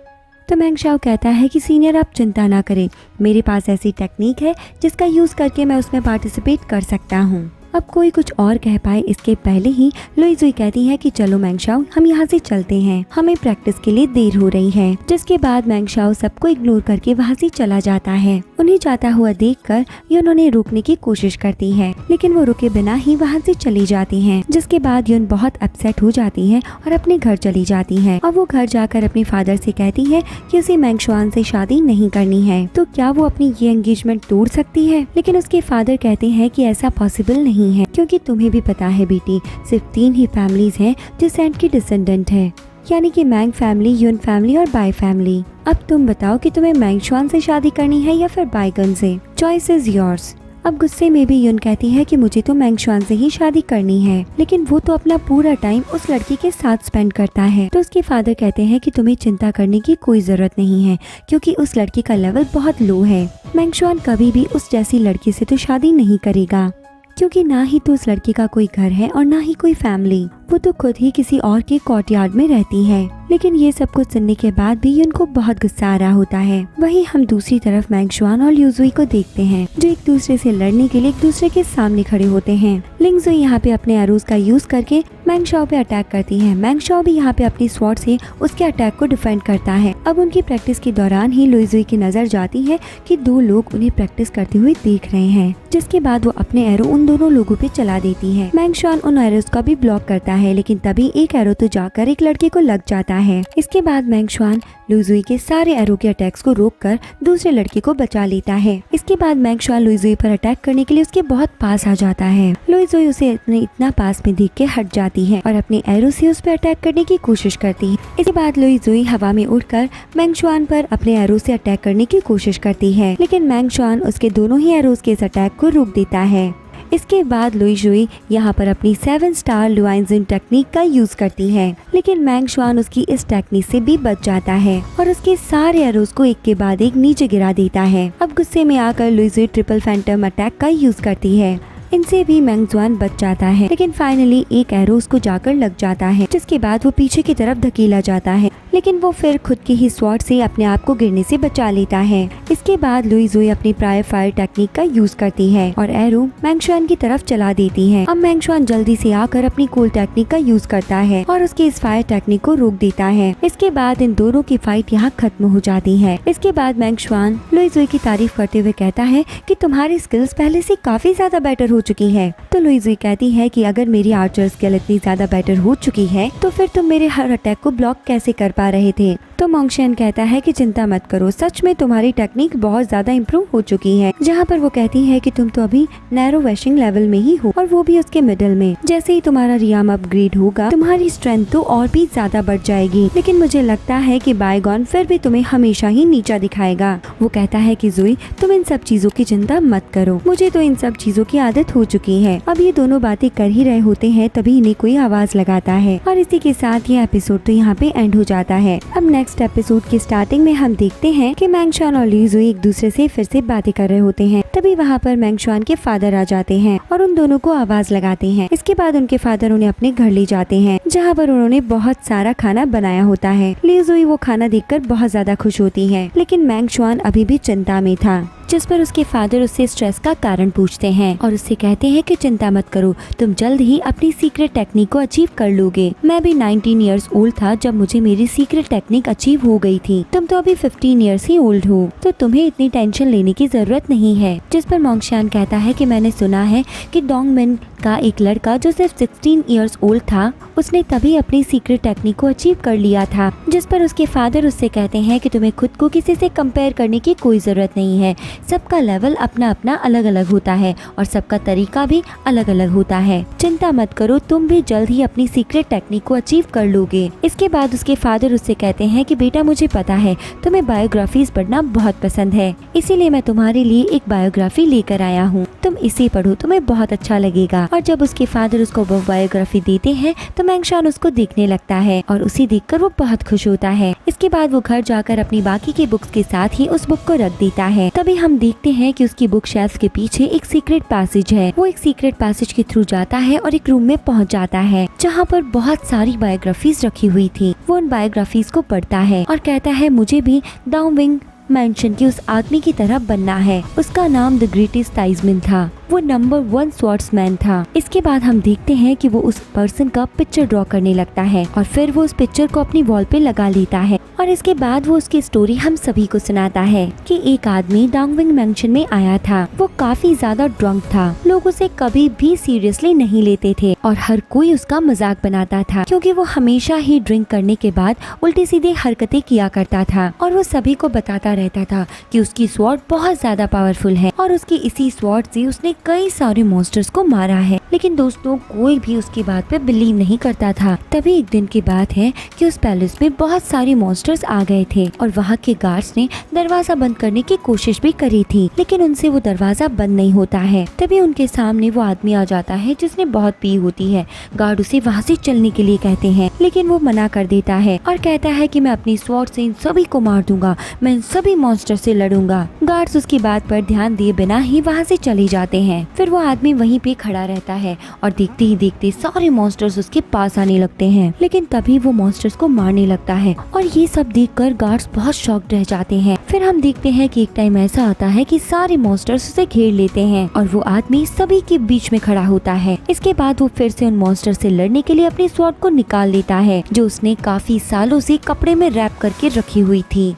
Speaker 1: तो मेंगशाओ कहता है कि सीनियर आप चिंता ना करें, मेरे पास ऐसी टेक्निक है जिसका यूज करके मैं उसमें पार्टिसिपेट कर सकता हूँ। अब कोई कुछ और कह पाए इसके पहले ही लुई जुई कहती है कि चलो मेंगशाओ हम यहाँ से चलते हैं, हमें प्रैक्टिस के लिए देर हो रही है। जिसके बाद मेंगशाओ सबको इग्नोर करके वहाँ से चला जाता है। उन्हें जाता हुआ देखकर युन उन्हें रोकने की कोशिश करती है, लेकिन वो रुके बिना ही वहाँ से चली जाती है। जिसके बाद युन बहुत अपसेट हो जाती है और अपने घर चली जाती है। और वो घर जाकर अपने फादर से कहती है कि उसे मेंगशुआन से शादी नहीं करनी है, तो क्या वो अपनी ये एंगेजमेंट तोड़ सकती है? लेकिन उसके फादर कहते हैं कि ऐसा पॉसिबल नहीं है, क्योंकि तुम्हें भी पता है बेटी, सिर्फ 3 ही फैमिलीज हैं जो सेंट की डिसेंडेंट है, यानी कि मैंग फैमिली, युन फैमिली और बाई फैमिली। अब तुम बताओ कि तुम्हें मेंगशुआन से शादी करनी है या फिर बाइगन से? Choice is yours. अब गुस्से में भी युन कहती है कि मुझे तो मेंगशुआन से ही शादी करनी है, लेकिन वो तो अपना पूरा टाइम उस लड़की के साथ स्पेंड करता है। तो उसके फादर कहते हैं कि तुम्हें चिंता करने की कोई जरूरत नहीं है, क्योंकि उस लड़की का लेवल बहुत लो है। मेंगशुआन कभी भी उस जैसी लड़की से तो शादी नहीं करेगा, क्योंकि ना ही तो उस लड़की का कोई घर है और ना ही कोई फैमिली, वो तो खुद ही किसी और के कोर्टयार्ड में रहती है। लेकिन ये सब कुछ सुनने के बाद भी युन को बहुत गुस्सा आ रहा होता है। वहीं हम दूसरी तरफ मेंगशुआन और ल्यूजुई को देखते हैं, जो एक दूसरे से लड़ने के लिए एक दूसरे के सामने खड़े होते हैं। लिंगजुई यहाँ पे अपने एरोज का यूज करके मेंगशाओ पे अटैक करती है। मेंगशाओ भी यहाँ पे अपनी स्वॉर्ड से उसके अटैक को डिफेंड करता है। अब उनकी प्रैक्टिस के दौरान ही ल्यूजुई की नजर जाती है कि 2 लोग उन्हें प्रैक्टिस करते हुए देख रहे हैं, जिसके बाद वो अपने एरो उन दोनों लोगों पे चला देती है। मेंगशुआन उन एरोज का भी ब्लॉक करता है, लेकिन तभी एक एरो तो जाकर एक लड़के को लग जाता है। इसके बाद मेंगशुआन लुइजुई के सारे एरो के अटैक्स को रोककर दूसरे लड़के को बचा लेता है। इसके बाद मेंगशुआन लुइजुई पर अटैक करने के लिए उसके बहुत पास आ जाता है। लुइजुई उसे इतना पास में देख के हट जाती है और अपने एरो से उस पर अटैक करने की कोशिश करती है। इसके बाद लुइजुई हवा में उड़कर मेंगशुआन पर अपने एरो से अटैक करने की कोशिश करती है, लेकिन मेंगशुआन उसके दोनों ही एरोज के इस अटैक को रोक देता है। इसके बाद लुइजुई यहाँ पर अपनी 7 स्टार लुआइजिन टेक्निक का यूज करती है, लेकिन मेंगशुआन उसकी इस टेक्निक से भी बच जाता है और उसके सारे एरोज को एक के बाद एक नीचे गिरा देता है। अब गुस्से में आकर लुइजुई ट्रिपल फैंटम अटैक का यूज करती है। इनसे भी मेंगशुआन बच जाता है, लेकिन फाइनली एक एरो उसको जाकर लग जाता है, जिसके बाद वो पीछे की तरफ धकेला जाता है। लेकिन वो फिर खुद के ही स्वॉर्ड से अपने आप को गिरने से बचा लेता है। इसके बाद लुई जुई अपनी प्रायर फायर टेक्निक का यूज करती है और एरो मैंगशुआन की तरफ चला देती है। अब मैंगशुआन जल्दी से आकर अपनी कूल टेक्निक का यूज करता है और उसकी इस फायर टेक्निक को रोक देता है। इसके बाद इन दोनों की फाइट यहाँ खत्म हो जाती है। इसके बाद मैंगशुआन लुई जुई की तारीफ करते हुए कहता है कि तुम्हारी स्किल्स पहले से काफी ज्यादा बेटर हो चुकी है। तो लुई जुई कहती है कि अगर मेरी आर्चर स्किल इतनी ज्यादा बेटर हो चुकी है तो फिर तुम मेरे हर अटैक को ब्लॉक कैसे कर पा रहे थे। तो मोंगशियन कहता है कि चिंता मत करो, सच में तुम्हारी टेक्निक बहुत ज्यादा इम्प्रूव हो चुकी है। जहाँ पर वो कहती है कि तुम तो अभी नैरो वैशिंग लेवल में ही हो और वो भी उसके मिडिल में। जैसे ही तुम्हारा रियाम अपग्रेड होगा तुम्हारी स्ट्रेंथ तो और भी ज्यादा बढ़ जाएगी, लेकिन मुझे लगता है कि बायगॉन फिर भी तुम्हें हमेशा ही नीचा दिखाएगा। वो कहता है कि जुई तुम इन सब चीजों की चिंता मत करो, मुझे तो इन सब चीजों की आदत हो चुकी है। अब ये दोनों बातें कर ही रहे होते हैं तभी इन्हें कोई आवाज लगाता है और इसी के साथ ये एपिसोड तो यहाँ पे एंड हो जाता है। अब नेक्स्ट एपिसोड की स्टार्टिंग में हम देखते हैं कि मैंगशुआन और लुई जुई एक दूसरे से फिर से बातें कर रहे होते हैं। तभी वहाँ पर मैंगशुआन के फादर आ जाते हैं और उन दोनों को आवाज लगाते हैं। इसके बाद उनके फादर उन्हें अपने घर ले जाते हैं जहाँ पर उन्होंने बहुत सारा खाना बनाया होता है। लुई जुई वो खाना देखकर बहुत ज्यादा खुश होती है, लेकिन मैंगशुआन अभी भी चिंता में था, जिस पर उसके फादर उससे स्ट्रेस का कारण पूछते हैं और उससे कहते हैं कि चिंता मत करो, तुम जल्द ही अपनी सीक्रेट टेक्निक को अचीव कर लोगे। मैं भी 19 इयर्स ओल्ड था जब मुझे मेरी सीक्रेट टेक्निक अचीव हो गई थी, तुम तो अभी 15 इयर्स ही ओल्ड हो, तो तुम्हें इतनी टेंशन लेने की जरूरत नहीं है। जिस पर मोंगशियान कहता है कि मैंने सुना है कि डोंगमिन का एक लड़का जो सिर्फ 16 इयर्स ओल्ड था उसने तभी अपनी सीक्रेट टेक्निक को अचीव कर लिया था। जिस पर उसके फादर उससे कहते हैं कि तुम्हें खुद को किसी से कंपेयर करने की कोई जरूरत नहीं है, सबका लेवल अपना अपना अलग अलग होता है और सबका तरीका भी अलग अलग होता है। चिंता मत करो, तुम भी जल्द ही अपनी सीक्रेट टेक्निक को अचीव कर लोगे। इसके बाद उसके फादर उससे कहते हैं कि बेटा मुझे पता है तुम्हें बायोग्राफीज पढ़ना बहुत पसंद है, इसीलिए मैं तुम्हारे लिए एक बायोग्राफी लेकर आया हूँ, तुम इसे पढ़ो, तुम्हें बहुत अच्छा लगेगा। और जब उसके फादर उसको वो बायोग्राफी देते हैं तो मैंगशुआन उसको देखने लगता है और उसे देखकर वो बहुत खुश होता है। इसके बाद वो घर जाकर अपनी बाकी की बुक्स के साथ ही उस बुक को रख देता है। तभी हम देखते हैं कि उसकी बुक शेल्फ के पीछे एक सीक्रेट पैसेज है। वो एक सीक्रेट पैसेज के थ्रू जाता है और एक रूम में पहुंच जाता है जहाँ पर बहुत सारी बायोग्राफीज रखी हुई थी। वो उन बायोग्राफीज को पढ़ता है और कहता है मुझे भी डाउविंग मेंशन की उस आदमी की तरह बनना है। उसका नाम द ग्रेटेस्ट टाइजमैन था, वो नंबर 1 स्वॉर्ड्समैन था। इसके बाद हम देखते हैं कि वो उस पर्सन का पिक्चर ड्रॉ करने लगता है और फिर वो उस पिक्चर को अपनी वॉल पे लगा लेता है और इसके बाद वो उसकी स्टोरी हम सभी को सुनाता है कि एक आदमी डांगविंग मेंशन में आया था। वो काफी ज्यादा ड्रंक था, लोग उसे कभी भी सीरियसली नहीं लेते थे और हर कोई उसका मजाक बनाता था क्योंकि वो हमेशा ही ड्रिंक करने के बाद उल्टी सीधे हरकतें किया करता था और वो सभी को बताता रहता था कि उसकी स्वॉर्ड बहुत ज्यादा पावरफुल है और उसकी इसी स्वॉर्ड से उसने कई सारे मॉन्स्टर्स को मारा है। लेकिन दोस्तों कोई भी उसकी बात पे बिलीव नहीं करता था। तभी एक दिन की बात है कि उस पैलेस में बहुत सारे मॉन्स्टर्स आ गए थे और वहाँ के गार्ड्स ने दरवाजा बंद करने की कोशिश भी करी थी, लेकिन उनसे वो दरवाजा बंद नहीं होता है। तभी उनके सामने वो आदमी आ जाता है जिसने बहुत पी होती है। गार्ड उसे वहाँ से चलने के लिए कहते हैं, लेकिन वो मना कर देता है और कहता है कि मैं अपनी स्वॉर्ड से इन सभी को मार दूंगा, मैं इन सभी मॉन्स्टर से लड़ूंगा। गार्ड्स उसकी बात पर ध्यान दिए बिना ही वहाँ से चले जाते हैं। फिर वो आदमी वहीं पे खड़ा रहता है और देखते ही देखते सारे मॉन्स्टर्स उसके पास आने लगते हैं, लेकिन तभी वो मॉन्स्टर्स को मारने लगता है और ये सब देखकर गार्ड्स बहुत शॉक्ड रह जाते हैं। फिर हम देखते हैं कि एक टाइम ऐसा आता है कि सारे मॉन्स्टर्स उसे घेर लेते हैं और वो आदमी सभी के बीच में खड़ा होता है। इसके बाद वो फिर से उन मॉन्स्टर से लड़ने के लिए अपनी स्वॉर्ड को निकाल लेता है जो उसने काफी सालों से कपड़े में रैप करके रखी हुई थी।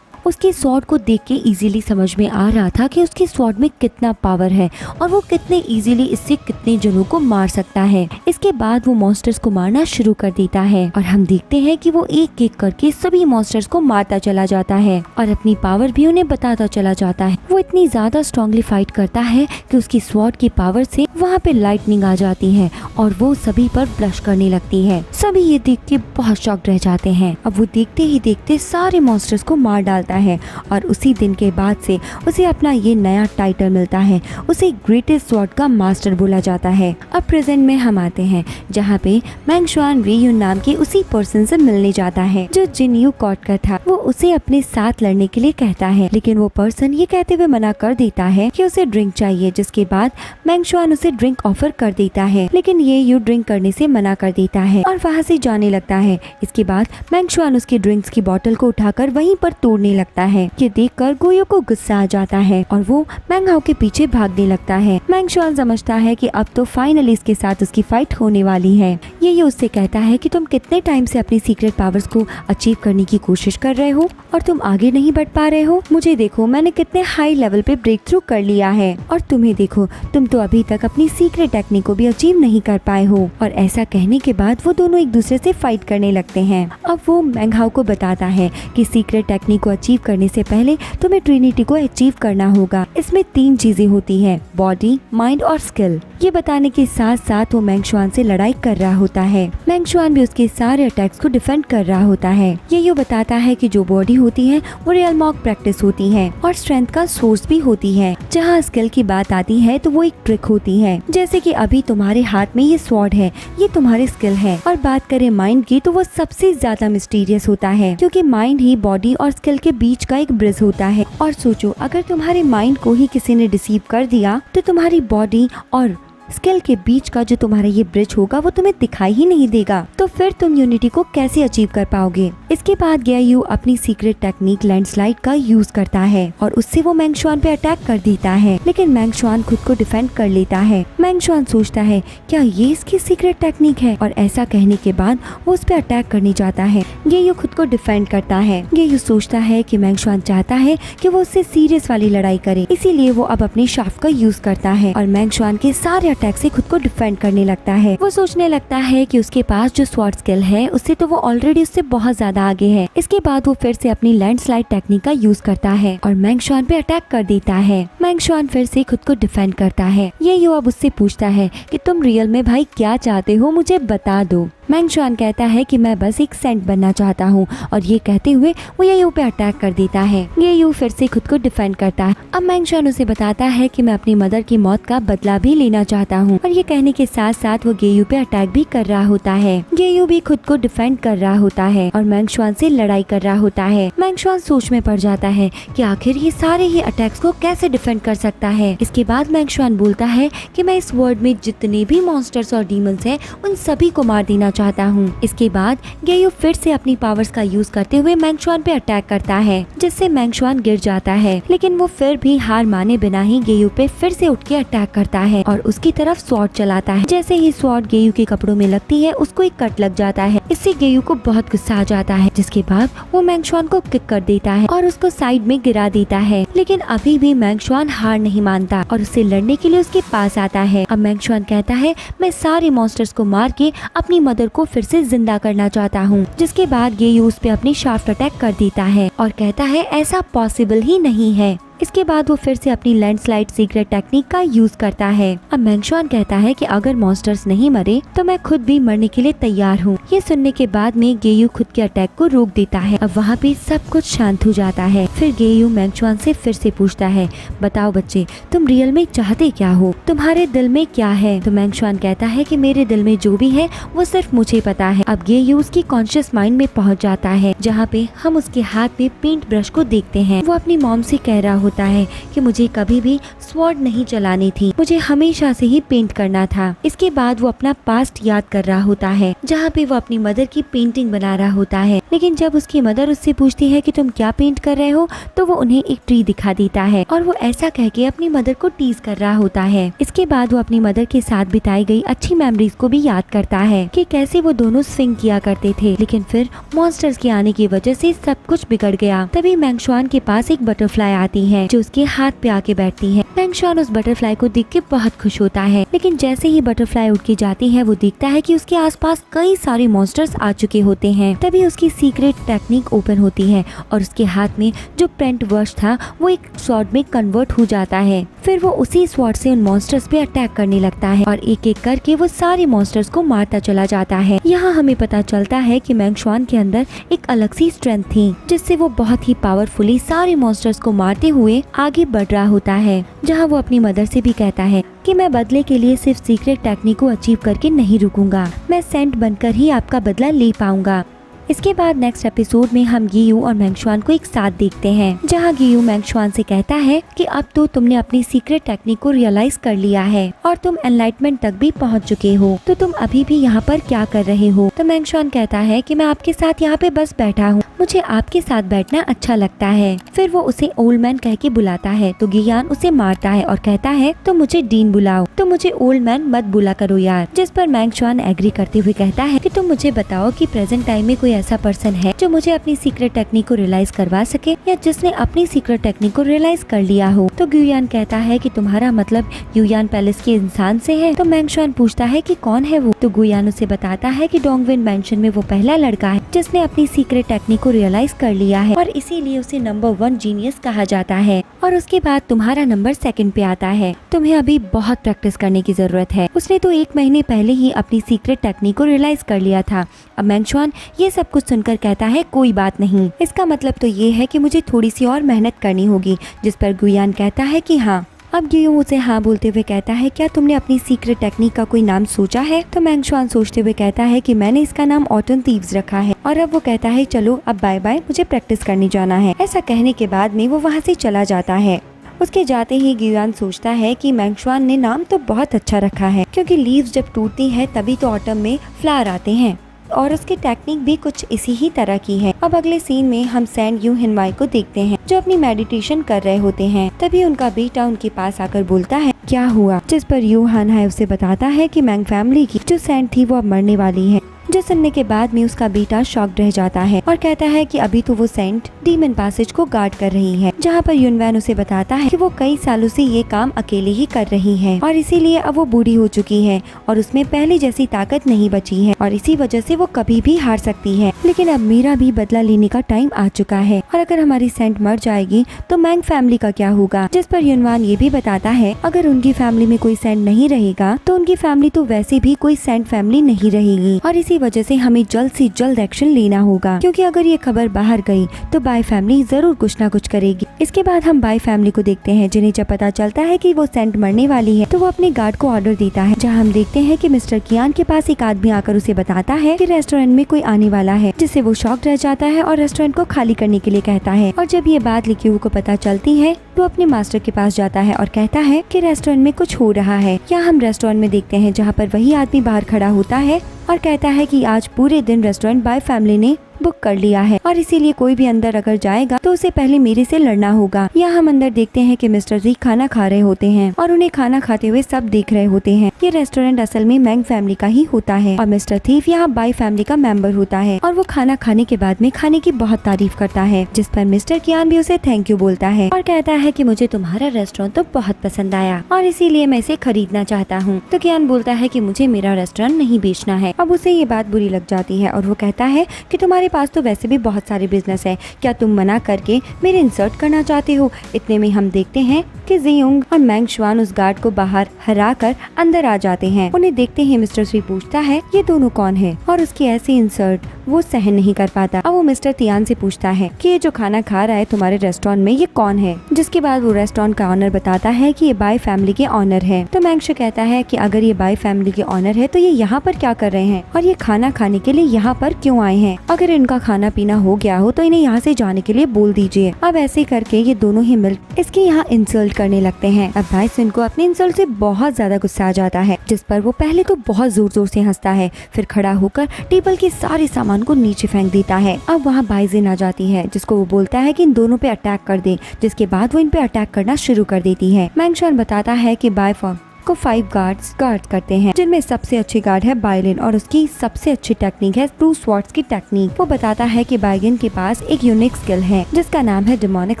Speaker 1: उसकी स्वॉर्ड को देख के इजीली समझ में आ रहा था कि उसकी स्वॉर्ड में कितना पावर है और वो कितने इजीली इससे कितने जनों को मार सकता है। इसके बाद वो मॉन्स्टर्स को मारना शुरू कर देता है और हम देखते हैं कि वो एक एक करके सभी मॉन्स्टर्स को मारता चला जाता है और अपनी पावर भी उन्हें बताता चला जाता है। वो इतनी ज्यादा स्ट्रांगली फाइट करता है कि उसकी स्वॉर्ड की पावर से वहाँ पे लाइटनिंग आ जाती है और वो सभी पर ब्लश करने लगती है। सभी ये देख के बहुत शॉक्ड रह जाते हैं। अब वो देखते ही देखते सारे मॉन्स्टर्स को मार डालता जाता है और उसी दिन के बाद से उसे अपना ये नया टाइटल मिलता है, उसे ग्रेटेस्ट स्वॉर्ड का मास्टर बोला जाता है। अब प्रेजेंट में हम आते हैं जहाँ पे मैंग शुआन रियून नाम के उसी पर्सन से मिलने जाता है जो जिन यू कॉट का था। वो उसे अपने साथ लड़ने के लिए कहता है, लेकिन वो पर्सन ये कहते हुए मना कर देता है कि उसे ड्रिंक चाहिए, जिसके बाद मैंग शुआन उसे ड्रिंक ऑफर कर देता है, लेकिन ये यू ड्रिंक करने से मना कर देता है और वहाँ से जाने लगता है। इसके बाद मैंग शुआन उसकी ड्रिंक्स की बोतल को उठाकर वहीं पर तोड़ने लगता है। ये देखकर गोयो को गुस्सा आ जाता है और वो मैंग हाओ के पीछे भागने लगता है। मैंग शुआन समझता है कि अब तो फाइनली इसके साथ उसकी फाइट होने वाली है। ये उससे कहता है कि तुम कितने टाइम से अपनी सीक्रेट पावर्स को अचीव करने की कोशिश कर रहे हो और तुम आगे नहीं बढ़ पा रहे हो। मुझे देखो, मैंने कितने हाई लेवल पे ब्रेक थ्रू कर लिया है और तुम्हें देखो, तुम तो अभी तक अपनी सीक्रेट टेक्निक को भी अचीव नहीं कर पाए हो। और ऐसा कहने के बाद वो दोनों एक दूसरे से फाइट करने लगते हैं। अब वो मैंग हाओ को बताता है कि सीक्रेट टेक्निक को अचीव करने से पहले तुम्हें ट्रिनिटी को अचीव करना होगा। इसमें 3 चीजें होती है, बॉडी, माइंड और स्किल। ये बताने के साथ साथ वो मैंग शुआन से लड़ाई कर रहा होता है। मैंग शुआन भी उसके सारे अटैक्स को डिफेंड कर रहा होता है। ये बताता है कि जो बॉडी होती है वो रियल मॉक प्रैक्टिस होती है और स्ट्रेंथ का सोर्स भी होती है। जहाँ स्किल की बात आती है तो वो एक ट्रिक होती है, जैसे कि अभी तुम्हारे हाथ में ये स्वॉर्ड है, ये तुम्हारी स्किल है। और बात करें माइंड की तो वो सबसे ज्यादा मिस्टीरियस होता है, क्योंकि माइंड ही बॉडी और स्किल के बीच का एक ब्रिज होता है। और सोचो, अगर तुम्हारे माइंड को ही किसी ने डिसीव कर दिया तो तुम्हारी बॉडी और स्किल के बीच का जो तुम्हारा ये ब्रिज होगा वो तुम्हें दिखाई ही नहीं देगा, तो फिर तुम यूनिटी को कैसे अचीव कर पाओगे। इसके बाद गेयू अपनी सीक्रेट टेक्निक लैंडस्लाइड का यूज करता है और उससे वो मैंग शुआन पे अटैक कर देता है, लेकिन मैंग शुआन खुद को डिफेंड कर लेता है। मैंग शुआन सोचता है क्या ये इसकी सीक्रेट टेक्निक है, और ऐसा कहने के बाद वो उस पे अटैक करने जाता है। गेयू खुद को डिफेंड करता है। गेयू सोचता है कि मैंग शुआन चाहता है कि वो उससे सीरियस वाली लड़ाई करे, इसीलिए वो अब अपने शाफ्ट का यूज करता है और मैंग शुआन के सारे अटैक से खुद को डिफेंड करने लगता है। वो सोचने लगता है कि उसके पास जो स्वॉर्ड स्किल है उससे तो वो ऑलरेडी उससे बहुत ज्यादा आगे है। इसके बाद वो फिर से अपनी लैंडस्लाइड टेक्निक का यूज करता है और मैंग शुआन पे अटैक कर देता है। मैंग शुआन फिर से खुद को डिफेंड करता है। ये अब उससे पूछता है कि तुम रियल में भाई क्या चाहते हो, मुझे बता दो। मैंग शुआन कहता है कि मैं बस एक सेंट बनना चाहता हूँ, और ये कहते हुए वो ये पे अटैक कर देता है। ये फिर से खुद को डिफेंड करता है। अब मैंग शुआन उसे बताता है कि मैं अपनी मदर की मौत का बदला भी लेना चाहता हूँ, और ये कहने के साथ साथ वो गेयू पे अटैक भी कर रहा होता है। गेयू भी खुद को डिफेंड कर रहा होता है और मैंग शुआन से लड़ाई कर रहा होता है। मैंग शुआन सोच में पड़ जाता है कि आखिर ये सारे ही अटैक्स को कैसे डिफेंड कर सकता है। इसके बाद मैंग शुआन बोलता है कि मैं इस वर्ल्ड में जितने भी मॉन्स्टर्स और डीमंस हैं उन सभी को मार देना चाहता हूँ। इसके बाद गेयू फिर से अपनी पावर्स का यूज करते हुए मैंग शुआन पे अटैक करता है, जिससे मैंग शुआन गिर जाता है, लेकिन वो फिर भी हार माने बिना ही गेयू पे फिर से उठ के अटैक करता है और उसकी तरफ स्वॉर्ड चलाता है। जैसे ही स्वॉर्ड गेयू के कपड़ों में लगती है उसको एक कट लग जाता है। इससे गेयू को बहुत गुस्सा आ जाता है, जिसके बाद वो मैंग शुआन को किक कर देता है और उसको साइड में गिरा देता है। लेकिन अभी भी मैंग शुआन हार नहीं मानता और उससे लड़ने के लिए उसके पास आता है। अब मैंग शुआन कहता है मैं सारे मॉन्स्टर्स को मार के अपनी मदर को फिर से जिंदा करना चाहता हूँ, जिसके बाद गेयू उस पे अपनी शाफ्ट अटैक कर देता है और कहता है ऐसा पॉसिबल ही नहीं है। इसके बाद वो फिर से अपनी लैंडस्लाइड सीक्रेट टेक्निक का यूज करता है। अब मैंग शुआन कहता है कि अगर मॉन्स्टर्स नहीं मरे तो मैं खुद भी मरने के लिए तैयार हूँ। ये सुनने के बाद में गेयू खुद के अटैक को रोक देता है। अब वहाँ पे सब कुछ शांत हो जाता है। फिर गेयू मैंग शुआन से फिर से पूछता है बताओ बच्चे, तुम रियल में चाहते क्या हो, तुम्हारे दिल में क्या है। तो मैंग शुआन कहता है कि मेरे दिल में जो भी है वो सिर्फ मुझे पता है। अब गेयू उसकी कॉन्शियस माइंड में पहुँच जाता है, जहाँ पे हम उसके हाथ में पेंट ब्रश को देखते हैं। वो अपनी मॉम से कह रहा होता है कि मुझे कभी भी स्वॉर्ड नहीं चलानी थी, मुझे हमेशा से ही पेंट करना था। इसके बाद वो अपना पास्ट याद कर रहा होता है, जहाँ पे वो अपनी मदर की पेंटिंग बना रहा होता है। लेकिन जब उसकी मदर उससे पूछती है कि तुम क्या पेंट कर रहे हो, तो वो उन्हें एक ट्री दिखा देता है और वो ऐसा कह के अपनी मदर को टीज कर रहा होता है। इसके बाद वो अपनी मदर के साथ बिताई गई अच्छी मेमोरीज को भी याद करता है कि कैसे वो दोनों स्विंग किया करते थे, लेकिन फिर मॉन्स्टर्स के आने की वजह से सब कुछ बिगड़ गया। तभी मैंग शुआन के पास एक बटरफ्लाई आती है है जो उसके हाथ पे आके बैठती है। मैंगशुआन उस बटरफ्लाई को देख के बहुत खुश होता है, लेकिन जैसे ही बटरफ्लाई उड़ के जाती है वो देखता है कि उसके आसपास कई सारे मॉन्स्टर्स आ चुके होते हैं। तभी उसकी सीक्रेट टेक्निक ओपन होती है और उसके हाथ में जो पेंट ब्रश था वो एक स्वॉर्ड में कन्वर्ट हो जाता है। फिर वो उसी स्वॉर्ड से उन मॉन्स्टर्स पे अटैक करने लगता है और एक एक करके वो सारे मॉन्स्टर्स को मारता चला जाता है। यहाँ हमें पता चलता है कि मैंगशुआन के अंदर एक अलग सी स्ट्रेंथ थी जिससे वो बहुत ही पावरफुली सारे मॉन्स्टर्स को मारते हुए आगे बढ़ रहा होता है। जहाँ वो अपनी मदर से भी कहता है कि मैं बदले के लिए सिर्फ सीक्रेट टेक्निक को अचीव करके नहीं रुकूंगा, मैं सेंट बनकर ही आपका बदला ले पाऊंगा। इसके बाद नेक्स्ट एपिसोड में हम गियू और मैंगशुआन को एक साथ देखते हैं, जहां गियू मैंगशुआन से कहता है कि अब तो तुमने अपनी सीक्रेट टेक्निक को रियलाइज कर लिया है और तुम एनलाइटमेंट तक भी पहुंच चुके हो, तो तुम अभी भी यहाँ पर क्या कर रहे हो। तो मैंगशुआन कहता है कि मैं आपके साथ यहाँ पे बस बैठा हूँ, मुझे आपके साथ बैठना अच्छा लगता है। फिर वो उसे ओल्ड मैन कह के बुलाता है तो गियान उसे मारता है और कहता है तो मुझे डीन बुलाओ, तो मुझे ओल्ड मैन मत बुला करो यार। जिस पर मैंगशुआन एग्री करते हुए कहता है कि तुम मुझे बताओ कि प्रेजेंट टाइम में कोई ऐसा पर्सन है जो मुझे अपनी सीक्रेट टेक्निक को रियलाइज करवा सके या जिसने अपनी सीक्रेट टेक्निक को रियलाइज कर लिया हो। तो गुयान कहता है कि तुम्हारा मतलब युयान पैलेस के इंसान से है। तो मैंगशुआन पूछता है कि कौन है वो। तो गुयान उसे बताता है कि डोंगविन मैंशन में वो पहला लड़का है जिसने अपनी सीक्रेट टेक्निक को रियलाइज कर लिया है और इसीलिए उसे नंबर 1 जीनियस कहा जाता है। और उसके बाद तुम्हारा नंबर 2 पे आता है। तुम्हें अभी बहुत प्रैक्टिस करने की जरूरत है। उसने तो 1 महीने पहले ही अपनी सीक्रेट टेक्निक को रियलाइज कर लिया था। अब मैंगशुआन ये सब कुछ सुनकर कहता है कोई बात नहीं, इसका मतलब तो ये है कि मुझे थोड़ी सी और मेहनत करनी होगी। जिस पर गुयान कहता है कि हाँ। अब गियो उसे हाँ बोलते हुए कहता है क्या तुमने अपनी सीक्रेट टेक्निक का कोई नाम सोचा है। तो मैंगशुआन सोचते हुए कहता है कि मैंने इसका नाम ऑटन थीव्स रखा है। और अब वो कहता है चलो अब बाय बाय, मुझे प्रैक्टिस करने जाना है। ऐसा कहने के बाद में वो वहाँ से चला जाता है। उसके जाते ही गियान सोचता है कि मैंगशुआन ने नाम तो बहुत अच्छा रखा है, क्योंकि लीव्स जब टूटती है तभी तो ऑटम में फ्लावर आते हैं और उसकी टेक्निक भी कुछ इसी ही तरह की है। अब अगले सीन में हम सैंड यू हिनवाई को देखते हैं जो अपनी मेडिटेशन कर रहे होते हैं। तभी उनका बेटा उनके पास आकर बोलता है क्या हुआ। जिस पर यू हानहाई उसे बताता है कि मैंग फैमिली की जो सैंड थी वो अब मरने वाली है। जो सुनने के बाद में उसका बेटा शॉक्ड रह जाता है और कहता है कि अभी तो वो सेंट डीमन पैसेज को गार्ड कर रही है, जहाँ पर युनवैन उसे बताता है कि वो कई सालों से ये काम अकेले ही कर रही है और इसीलिए अब वो बूढ़ी हो चुकी है और उसमें पहले जैसी ताकत नहीं बची है और इसी वजह से वो कभी भी हार सकती है। लेकिन अब मेरा भी बदला लेने का टाइम आ चुका है और अगर हमारी सेंट मर जाएगी तो मैंग फैमिली का क्या होगा। जिस पर युनवैन ये भी बताता है अगर उनकी फैमिली में कोई सेंट नहीं रहेगा तो उनकी फैमिली तो वैसे भी कोई सेंट फैमिली नहीं रहेगी और इसी वजह से हमें जल्द से जल्द एक्शन लेना होगा, क्योंकि अगर ये खबर बाहर गई तो बाय फैमिली जरूर कुछ ना कुछ करेगी। इसके बाद हम बाय फैमिली को देखते हैं, जिन्हें जब पता चलता है कि वो सेंट मरने वाली है तो वो अपने गार्ड को ऑर्डर देता है, जहां हम देखते हैं कि मिस्टर कियान के पास एक आदमी आकर उसे बताता है कि रेस्टोरेंट में कोई आने वाला है, जिससे वो शॉक्ड रह जाता है और रेस्टोरेंट को खाली करने के लिए कहता है। और जब ये बात लिक्यू को पता चलती है तो अपने मास्टर के पास जाता है और कहता है कि रेस्टोरेंट में कुछ हो रहा है। या हम रेस्टोरेंट में देखते हैं जहाँ पर वही आदमी बाहर खड़ा होता है और कहता है कि आज पूरे दिन रेस्टोरेंट बाय फैमिली ने बुक कर लिया है और इसीलिए कोई भी अंदर अगर जाएगा तो उसे पहले मेरे से लड़ना होगा। यहाँ हम अंदर देखते हैं कि मिस्टर जी खाना खा रहे होते हैं और उन्हें खाना खाते हुए सब देख रहे होते हैं। ये रेस्टोरेंट असल में मैंग फैमिली का ही होता है और मिस्टर थीफ यहाँ बाय फैमिली का मेंबर होता है और वो खाना खाने के बाद में खाने की बहुत तारीफ करता है, जिस पर मिस्टर कियान भी उसे थैंक यू बोलता है और कहता है कि मुझे तुम्हारा रेस्टोरेंट तो बहुत पसंद आया और इसीलिए मैं इसे खरीदना चाहता हूँ। तो कियान बोलता है कि मुझे मेरा रेस्टोरेंट नहीं बेचना है। अब उसे ये बात बुरी लग जाती है और वो कहता है कि तुम्हारे पास तो वैसे भी बहुत सारे बिजनेस है, क्या तुम मना करके मेरे इंसर्ट करना चाहते हो। इतने में हम देखते हैं कि जियोंग और मैंगशुआन उस गार्ड को बाहर हरा कर अंदर आ जाते हैं। उन्हें देखते ही मिस्टर श्री पूछता है ये दोनों कौन है और उसकी ऐसी इंसर्ट वो सहन नहीं कर पाता। अब वो मिस्टर तियान से पूछता है कि ये जो खाना खा रहा है तुम्हारे रेस्टोरेंट में ये कौन है, जिसके बाद वो रेस्टोरेंट का ऑनर बताता है कि ये बाय फैमिली के ऑनर है। तो मैंगशु कहता है कि अगर ये बाय फैमिली के ऑनर है तो ये यहाँ पर क्या कर रहे हैं और ये खाना खाने के लिए यहाँ पर क्यों आए हैं। अगर इनका खाना पीना हो गया हो तो इन्हें यहाँ से जाने के लिए बोल दीजिए। अब ऐसे करके ये दोनों ही मिल इसके यहाँ इंसल्ट करने लगते हैं। अब भाई सिन को अपने इंसल्ट से बहुत ज्यादा गुस्सा आ जाता है, जिस पर वो पहले तो बहुत जोर जोर से हंसता है, फिर खड़ा होकर टेबल के सारे सामान को नीचे फेंक देता है। अब वहाँ बाइजिन आ जाती है, जिसको वो बोलता है कि इन दोनों पे अटैक कर दे, जिसके बाद वो इन पे अटैक करना शुरू कर देती है। मैंगशुआन बताता है कि बाय फॉर्म उसको 5 गार्ड्स गार्ड करते हैं, जिनमें सबसे अच्छी गार्ड है बाइलिन और उसकी सबसे अच्छी टेक्निक है 2 स्वॉर्ड्स की टेक्निक। वो बताता है कि बाइलिन के पास एक यूनिक स्किल है जिसका नाम है डेमोनिक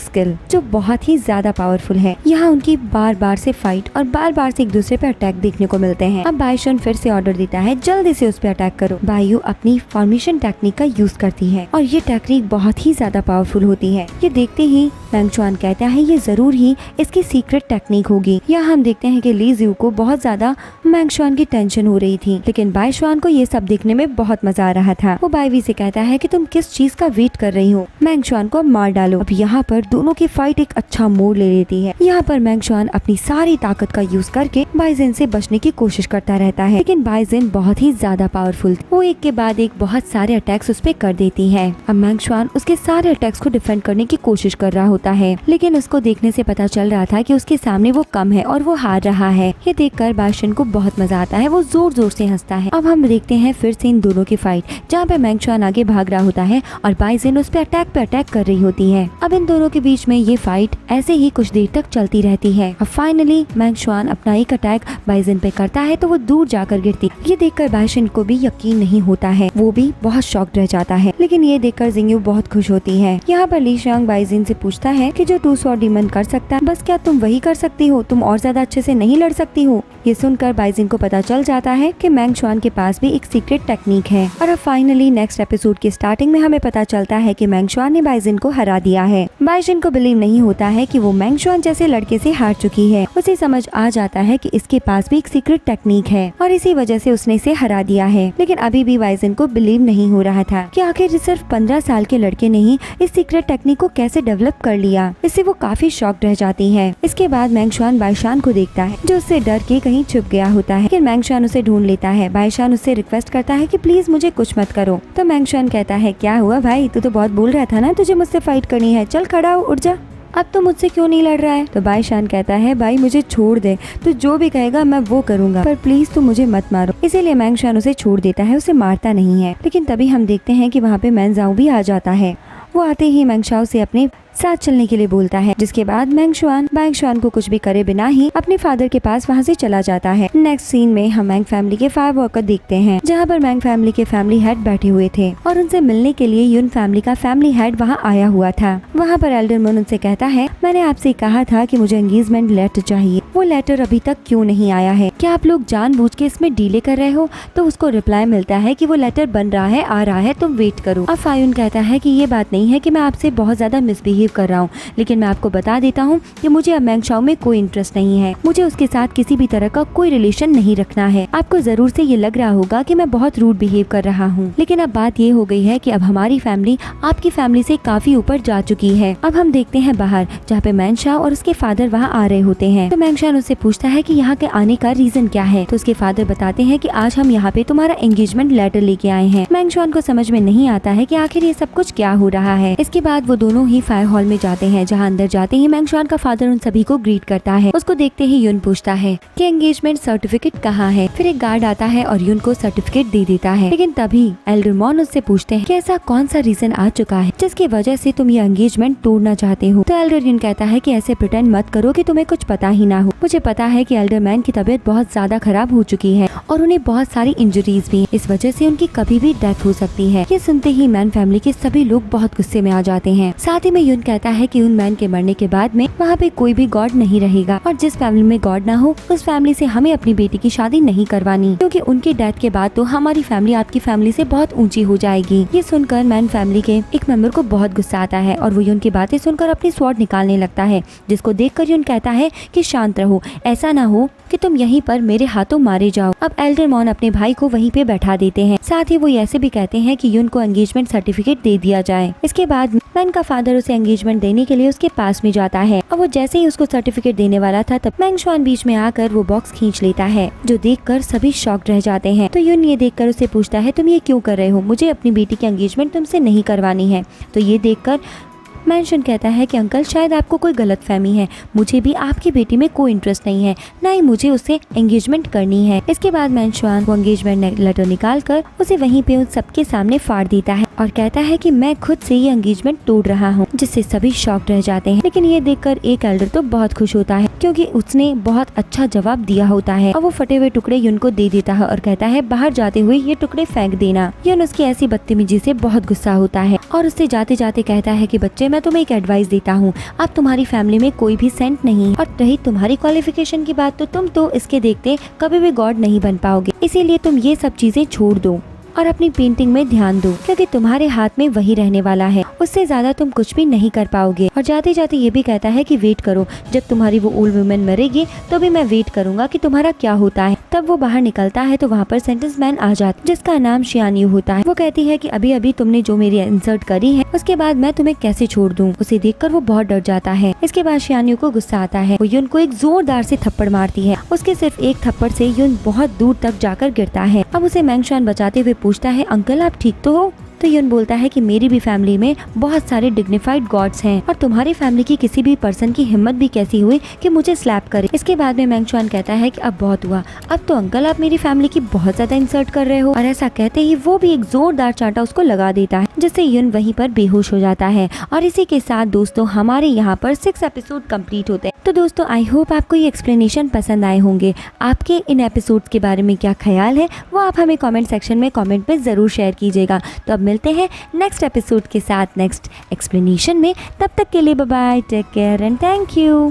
Speaker 1: स्किल, जो बहुत ही ज्यादा पावरफुल है। यहाँ उनकी बार बार से फाइट और बार बार से एक दूसरे पे अटैक देखने को मिलते हैं। अब बाइशन फिर से ऑर्डर देता है जल्दी से उस पे अटैक करो। बायू अपनी फॉर्मेशन टेक्निक का यूज करती है और ये टेक्निक बहुत ही ज्यादा पावरफुल होती है। ये देखते ही मैंगशुआन कहता है ये जरूर ही इसकी सीक्रेट टेक्निक होगी। यहाँ हम देखते हैं कि ली ज़्यू को बहुत ज्यादा मैंगशुआन की टेंशन हो रही थी, लेकिन बाइशुआन को ये सब देखने में बहुत मजा आ रहा था। वो बाईवी से कहता है कि तुम किस चीज का वेट कर रही हो, मैंगशुआन को मार डालो। अब यहाँ पर दोनों की फाइट एक अच्छा मोड़ ले लेती है। यहाँ पर मैंगशुआन अपनी सारी ताकत का यूज करके बाइजिन से बचने की कोशिश करता रहता है, लेकिन बाइजिन बहुत ही ज्यादा पावरफुल, वो एक के बाद एक बहुत सारे अटैक्स उस पे कर देती है। अब मैंगशुआन उसके सारे अटैक्स को डिफेंड करने की कोशिश कर रहा होता है, लेकिन उसको देखने से पता चल रहा था कि उसके सामने वो कम है और वो हार रहा है। ये देखकर बाइशन को बहुत मजा आता है, वो जोर जोर से हंसता है। अब हम देखते हैं फिर से इन दोनों की फाइट, जहाँ पे मैंगशुआन आगे भाग रहा होता है और बाइजिन उस पे अटैक कर रही होती है। अब इन दोनों के बीच में ये फाइट ऐसे ही कुछ देर तक चलती रहती है। अब फाइनली मैंगशुआन अपना एक अटैक बाइजिन पे करता है तो वो दूर जाकर गिरती। ये देखकर बाइशन को भी यकीन नहीं होता है, वो भी बहुत शॉक्ड रह जाता है, लेकिन ये देखकर जिंगयू बहुत खुश होती है। यहाँ पर ली शांग बाइजिन से पूछता है कि जो 2 स्वॉर्ड डीमन कर सकता है, बस क्या तुम वही कर सकती हो, तुम और ज्यादा अच्छे से नहीं लड़ सकती हो। ये सुनकर बाइजिन को पता चल जाता है कि मैंगशुआन के पास भी एक सीक्रेट टेक्निक है। और अब फाइनली नेक्स्ट एपिसोड की स्टार्टिंग में हमें पता चलता है कि मैंगशुआन ने बाइजिन को हरा दिया है। बाइजिन को बिलीव नहीं होता है कि वो मैंगशुआन जैसे लड़के से हार चुकी है। उसे समझ आ जाता है कि इसके पास भी एक सीक्रेट टेक्निक है और इसी वजह से उसने इसे हरा दिया है, लेकिन अभी भी बाइजिन को बिलीव नहीं हो रहा था कि आखिर सिर्फ 15 साल के लड़के ने ही इस सीक्रेट टेक्निक को कैसे डेवलप कर लिया। इससे वो काफी शॉक्ड रह जाती है। इसके बाद मैंगशुआन बाइशान को देखता है जो उससे डर के कहीं छुप गया होता है, लेकिन मैंगशुआन उसे ढूंढ लेता है। बाइशान उससे रिक्वेस्ट करता है कि प्लीज मुझे कुछ मत करो, तो मैंगशुआन कहता है क्या हुआ भाई, तू तो बहुत बोल रहा था ना तुझे मुझसे फाइट करनी है, चल खड़ा हो, उठ जा, अब तो मुझसे क्यों नहीं लड़ रहा है। तो बाइशान कहता है भाई मुझे छोड़ दे, तू जो भी कहेगा मैं वो करूंगा, पर प्लीज तू मुझे मत मारो। इसीलिए मैंगशुआन उसे छोड़ देता है, उसे मारता नहीं है। लेकिन तभी हम देखते हैं कि वहाँ पे मैंजाओ भी आ जाता है। वो आते ही मैंगशाओ से अपने साथ चलने के लिए बोलता है, जिसके बाद मैंगशुआन को कुछ भी करे बिना ही अपने फादर के पास वहाँ से चला जाता है। नेक्स्ट सीन में हम मैंग फैमिली के फायर वर्कर देखते हैं, जहाँ पर मैंग फैमिली के फैमिली हेड बैठे हुए थे और उनसे मिलने के लिए युन फैमिली का फैमिली हेड वहाँ आया हुआ था। वहाँ पर एल्डर मून उनसे कहता है मैंने आपसे कहा था कि मुझे एंगेजमेंट लेटर चाहिए, वो लेटर अभी तक क्यों नहीं आया है, क्या आप लोग जानबूझ के इसमें डीले कर रहे हो। तो उसको रिप्लाई मिलता है कि वो लेटर बन रहा है, आ रहा है, तुम वेट करो। अब फायुन कहता है कि ये बात नहीं है कि मैं आपसे बहुत ज्यादा मिसबिहेव कर रहा हूँ, लेकिन मैं आपको बता देता हूँ कि मुझे अब मैंगशाओ में कोई इंटरेस्ट नहीं है, मुझे उसके साथ किसी भी तरह का कोई रिलेशन नहीं रखना है। आपको जरूर से ये लग रहा होगा कि मैं बहुत रूड बिहेव कर रहा हूँ, लेकिन अब बात ये हो गई है कि अब हमारी फैमिली आपकी फैमिली से काफी ऊपर जा चुकी है। अब हम देखते हैं बाहर, जहाँ पे मैंगशाओ और उसके फादर वहाँ आ रहे होते हैं। तो मैंगशाओ उससे पूछता है कि यहाँ के आने का रीजन क्या है। तो उसके फादर बताते हैं कि आज हम यहाँ पे तुम्हारा एंगेजमेंट लेटर लेके आए हैं। मैंगशाओ को समझ में नहीं आता है कि आखिर ये सब कुछ क्या हो रहा है। इसके बाद वो दोनों ही फायर हॉल में जाते हैं, जहाँ अंदर जाते ही मैंगशुआन का फादर उन सभी को ग्रीट करता है। उसको देखते ही युन पूछता है कि एंगेजमेंट सर्टिफिकेट कहाँ है। फिर एक गार्ड आता है और युन को सर्टिफिकेट दे देता है, लेकिन तभी एल्डर मॉन उससे पूछते हैं कि ऐसा कौन सा रीजन आ चुका है जिसकी वजह से तुम ये एंगेजमेंट तोड़ना चाहते हो। तो एल्डर युन कहता है कि ऐसे प्रिटेंड मत करो कि तुम्हें कुछ पता ही ना हो। मुझे पता है कि एल्डर मैन की तबीयत बहुत ज्यादा खराब हो चुकी है और उन्हें बहुत सारी इंजरीज भी, इस वजह से उनकी कभी भी डेथ हो सकती है। ये सुनते ही मैन फैमिली के सभी लोग बहुत गुस्से में आ जाते हैं। साथ ही में युन कहता है कि उन मैन के मरने के बाद में वहाँ पे कोई भी गॉड नहीं रहेगा और जिस फैमिली में गॉड ना हो उस फैमिली से हमें अपनी बेटी की शादी नहीं करवानी, क्योंकि उनकी डेथ के बाद तो हमारी फैमिली आपकी फैमिली से बहुत ऊंची हो जाएगी। ये सुनकर मैन फैमिली के एक मेंबर को बहुत गुस्सा आता है और वो युन की बातें सुनकर अपनी स्वॉर्ड निकालने लगता है, जिसको देखकर युन कहता है कि शांत रहो, ऐसा ना हो कि तुम यहीं पर मेरे हाथों मारे जाओ। अब एल्डर मॉन अपने भाई को वहीं पे बैठा देते हैं। साथ ही वो ऐसे भी कहते हैं कि युन को एंगेजमेंट सर्टिफिकेट दे दिया जाए। इसके बाद मैन का फादर उसे एंगेजमेंट देने के लिए उसके पास में जाता है और वो जैसे ही उसको सर्टिफिकेट देने वाला था तब मैंगशुआन बीच में आकर वो बॉक्स खींच लेता है, जो देखकर सभी शॉक्ड रह जाते हैं। तो युन ये देखकर उसे पूछता है तुम ये क्यों कर रहे हो, मुझे अपनी बेटी की एंगेजमेंट तुमसे नहीं करवानी है। तो ये देखकर मैंशन कहता है कि अंकल शायद आपको कोई गलतफहमी है, मुझे भी आपकी बेटी में कोई इंटरेस्ट नहीं है, ना ही मुझे उससे एंगेजमेंट करनी है। इसके बाद मैंशन वो एंगेजमेंट लेटर निकाल कर उसे वहीं पे उन सबके सामने फाड़ देता है और कहता है कि मैं खुद से ये एंगेजमेंट तोड़ रहा हूँ, जिससे सभी शॉक्ड रह जाते हैं। लेकिन ये देखकर एक एल्डर तो बहुत खुश होता है क्योंकि उसने बहुत अच्छा जवाब दिया होता है और वो फटे हुए टुकड़े युन को दे देता है और कहता है बाहर जाते हुए ये टुकड़े फेंक देना। युन उसकी ऐसी बदतमीजी से बहुत गुस्सा होता है और उससे जाते जाते कहता है कि बच्चे मैं तुम्हें एक एडवाइस देता हूँ, अब तुम्हारी फैमिली में कोई भी सेंट नहीं, और रही तुम्हारी क्वालिफिकेशन की बात तो तुम तो इसके देखते कभी भी गॉड नहीं बन पाओगे, इसीलिए तुम ये सब चीजें छोड़ दो और अपनी पेंटिंग में ध्यान दो क्योंकि तुम्हारे हाथ में वही रहने वाला है, उससे ज्यादा तुम कुछ भी नहीं कर पाओगे। और जाते जाते ये भी कहता है कि वेट करो, जब तुम्हारी वो ओल्ड वुमेन मरेगी तो भी मैं वेट करूंगा कि तुम्हारा क्या होता है। तब वो बाहर निकलता है तो वहाँ पर सेंटेंस मैन आ जाता जिसका नाम शियानयू होता है। वो कहती है कि अभी अभी तुमने जो मेरी इंसल्ट करी है उसके बाद मैं तुम्हें कैसे छोड़ दूँ। उसे देखकर वो बहुत डर जाता है। इसके बाद शियानयू को गुस्सा आता है, वो युन को एक जोरदार से थप्पड़ मारती है। उसके सिर्फ एक थप्पड़ से युन बहुत दूर तक जाकर गिरता है। अब उसे मैंगशान बचाते हुए पूछता है अंकल आप ठीक तो हो? तो युन बोलता है कि मेरी भी फैमिली में बहुत सारे डिग्निफाइड गॉड्स हैं और तुम्हारी फैमिली की किसी भी पर्सन की हिम्मत भी कैसी हुई कि मुझे स्लैप करे। इसके बाद में मैंगशान कहता है कि अब बहुत हुआ, अब तो अंकल आप मेरी फैमिली की बहुत ज्यादा इंसल्ट कर रहे हो। और ऐसा कहते ही वो भी एक जोरदार चांटा उसको लगा देता है जिससे युन वहीं पर बेहोश हो जाता है। और इसी के साथ दोस्तों हमारे यहाँ पर 6 एपिसोड कंप्लीट होते हैं। तो दोस्तों आई होप आपको ये एक्सप्लेनेशन पसंद आए होंगे। आपके इन एपिसोड्स के बारे में क्या ख्याल है वो आप हमें कमेंट सेक्शन में कमेंट में ज़रूर शेयर कीजिएगा। तो अब मिलते हैं नेक्स्ट एपिसोड के साथ नेक्स्ट एक्सप्लेनेशन में। तब तक के लिए bye bye, take care and thank you.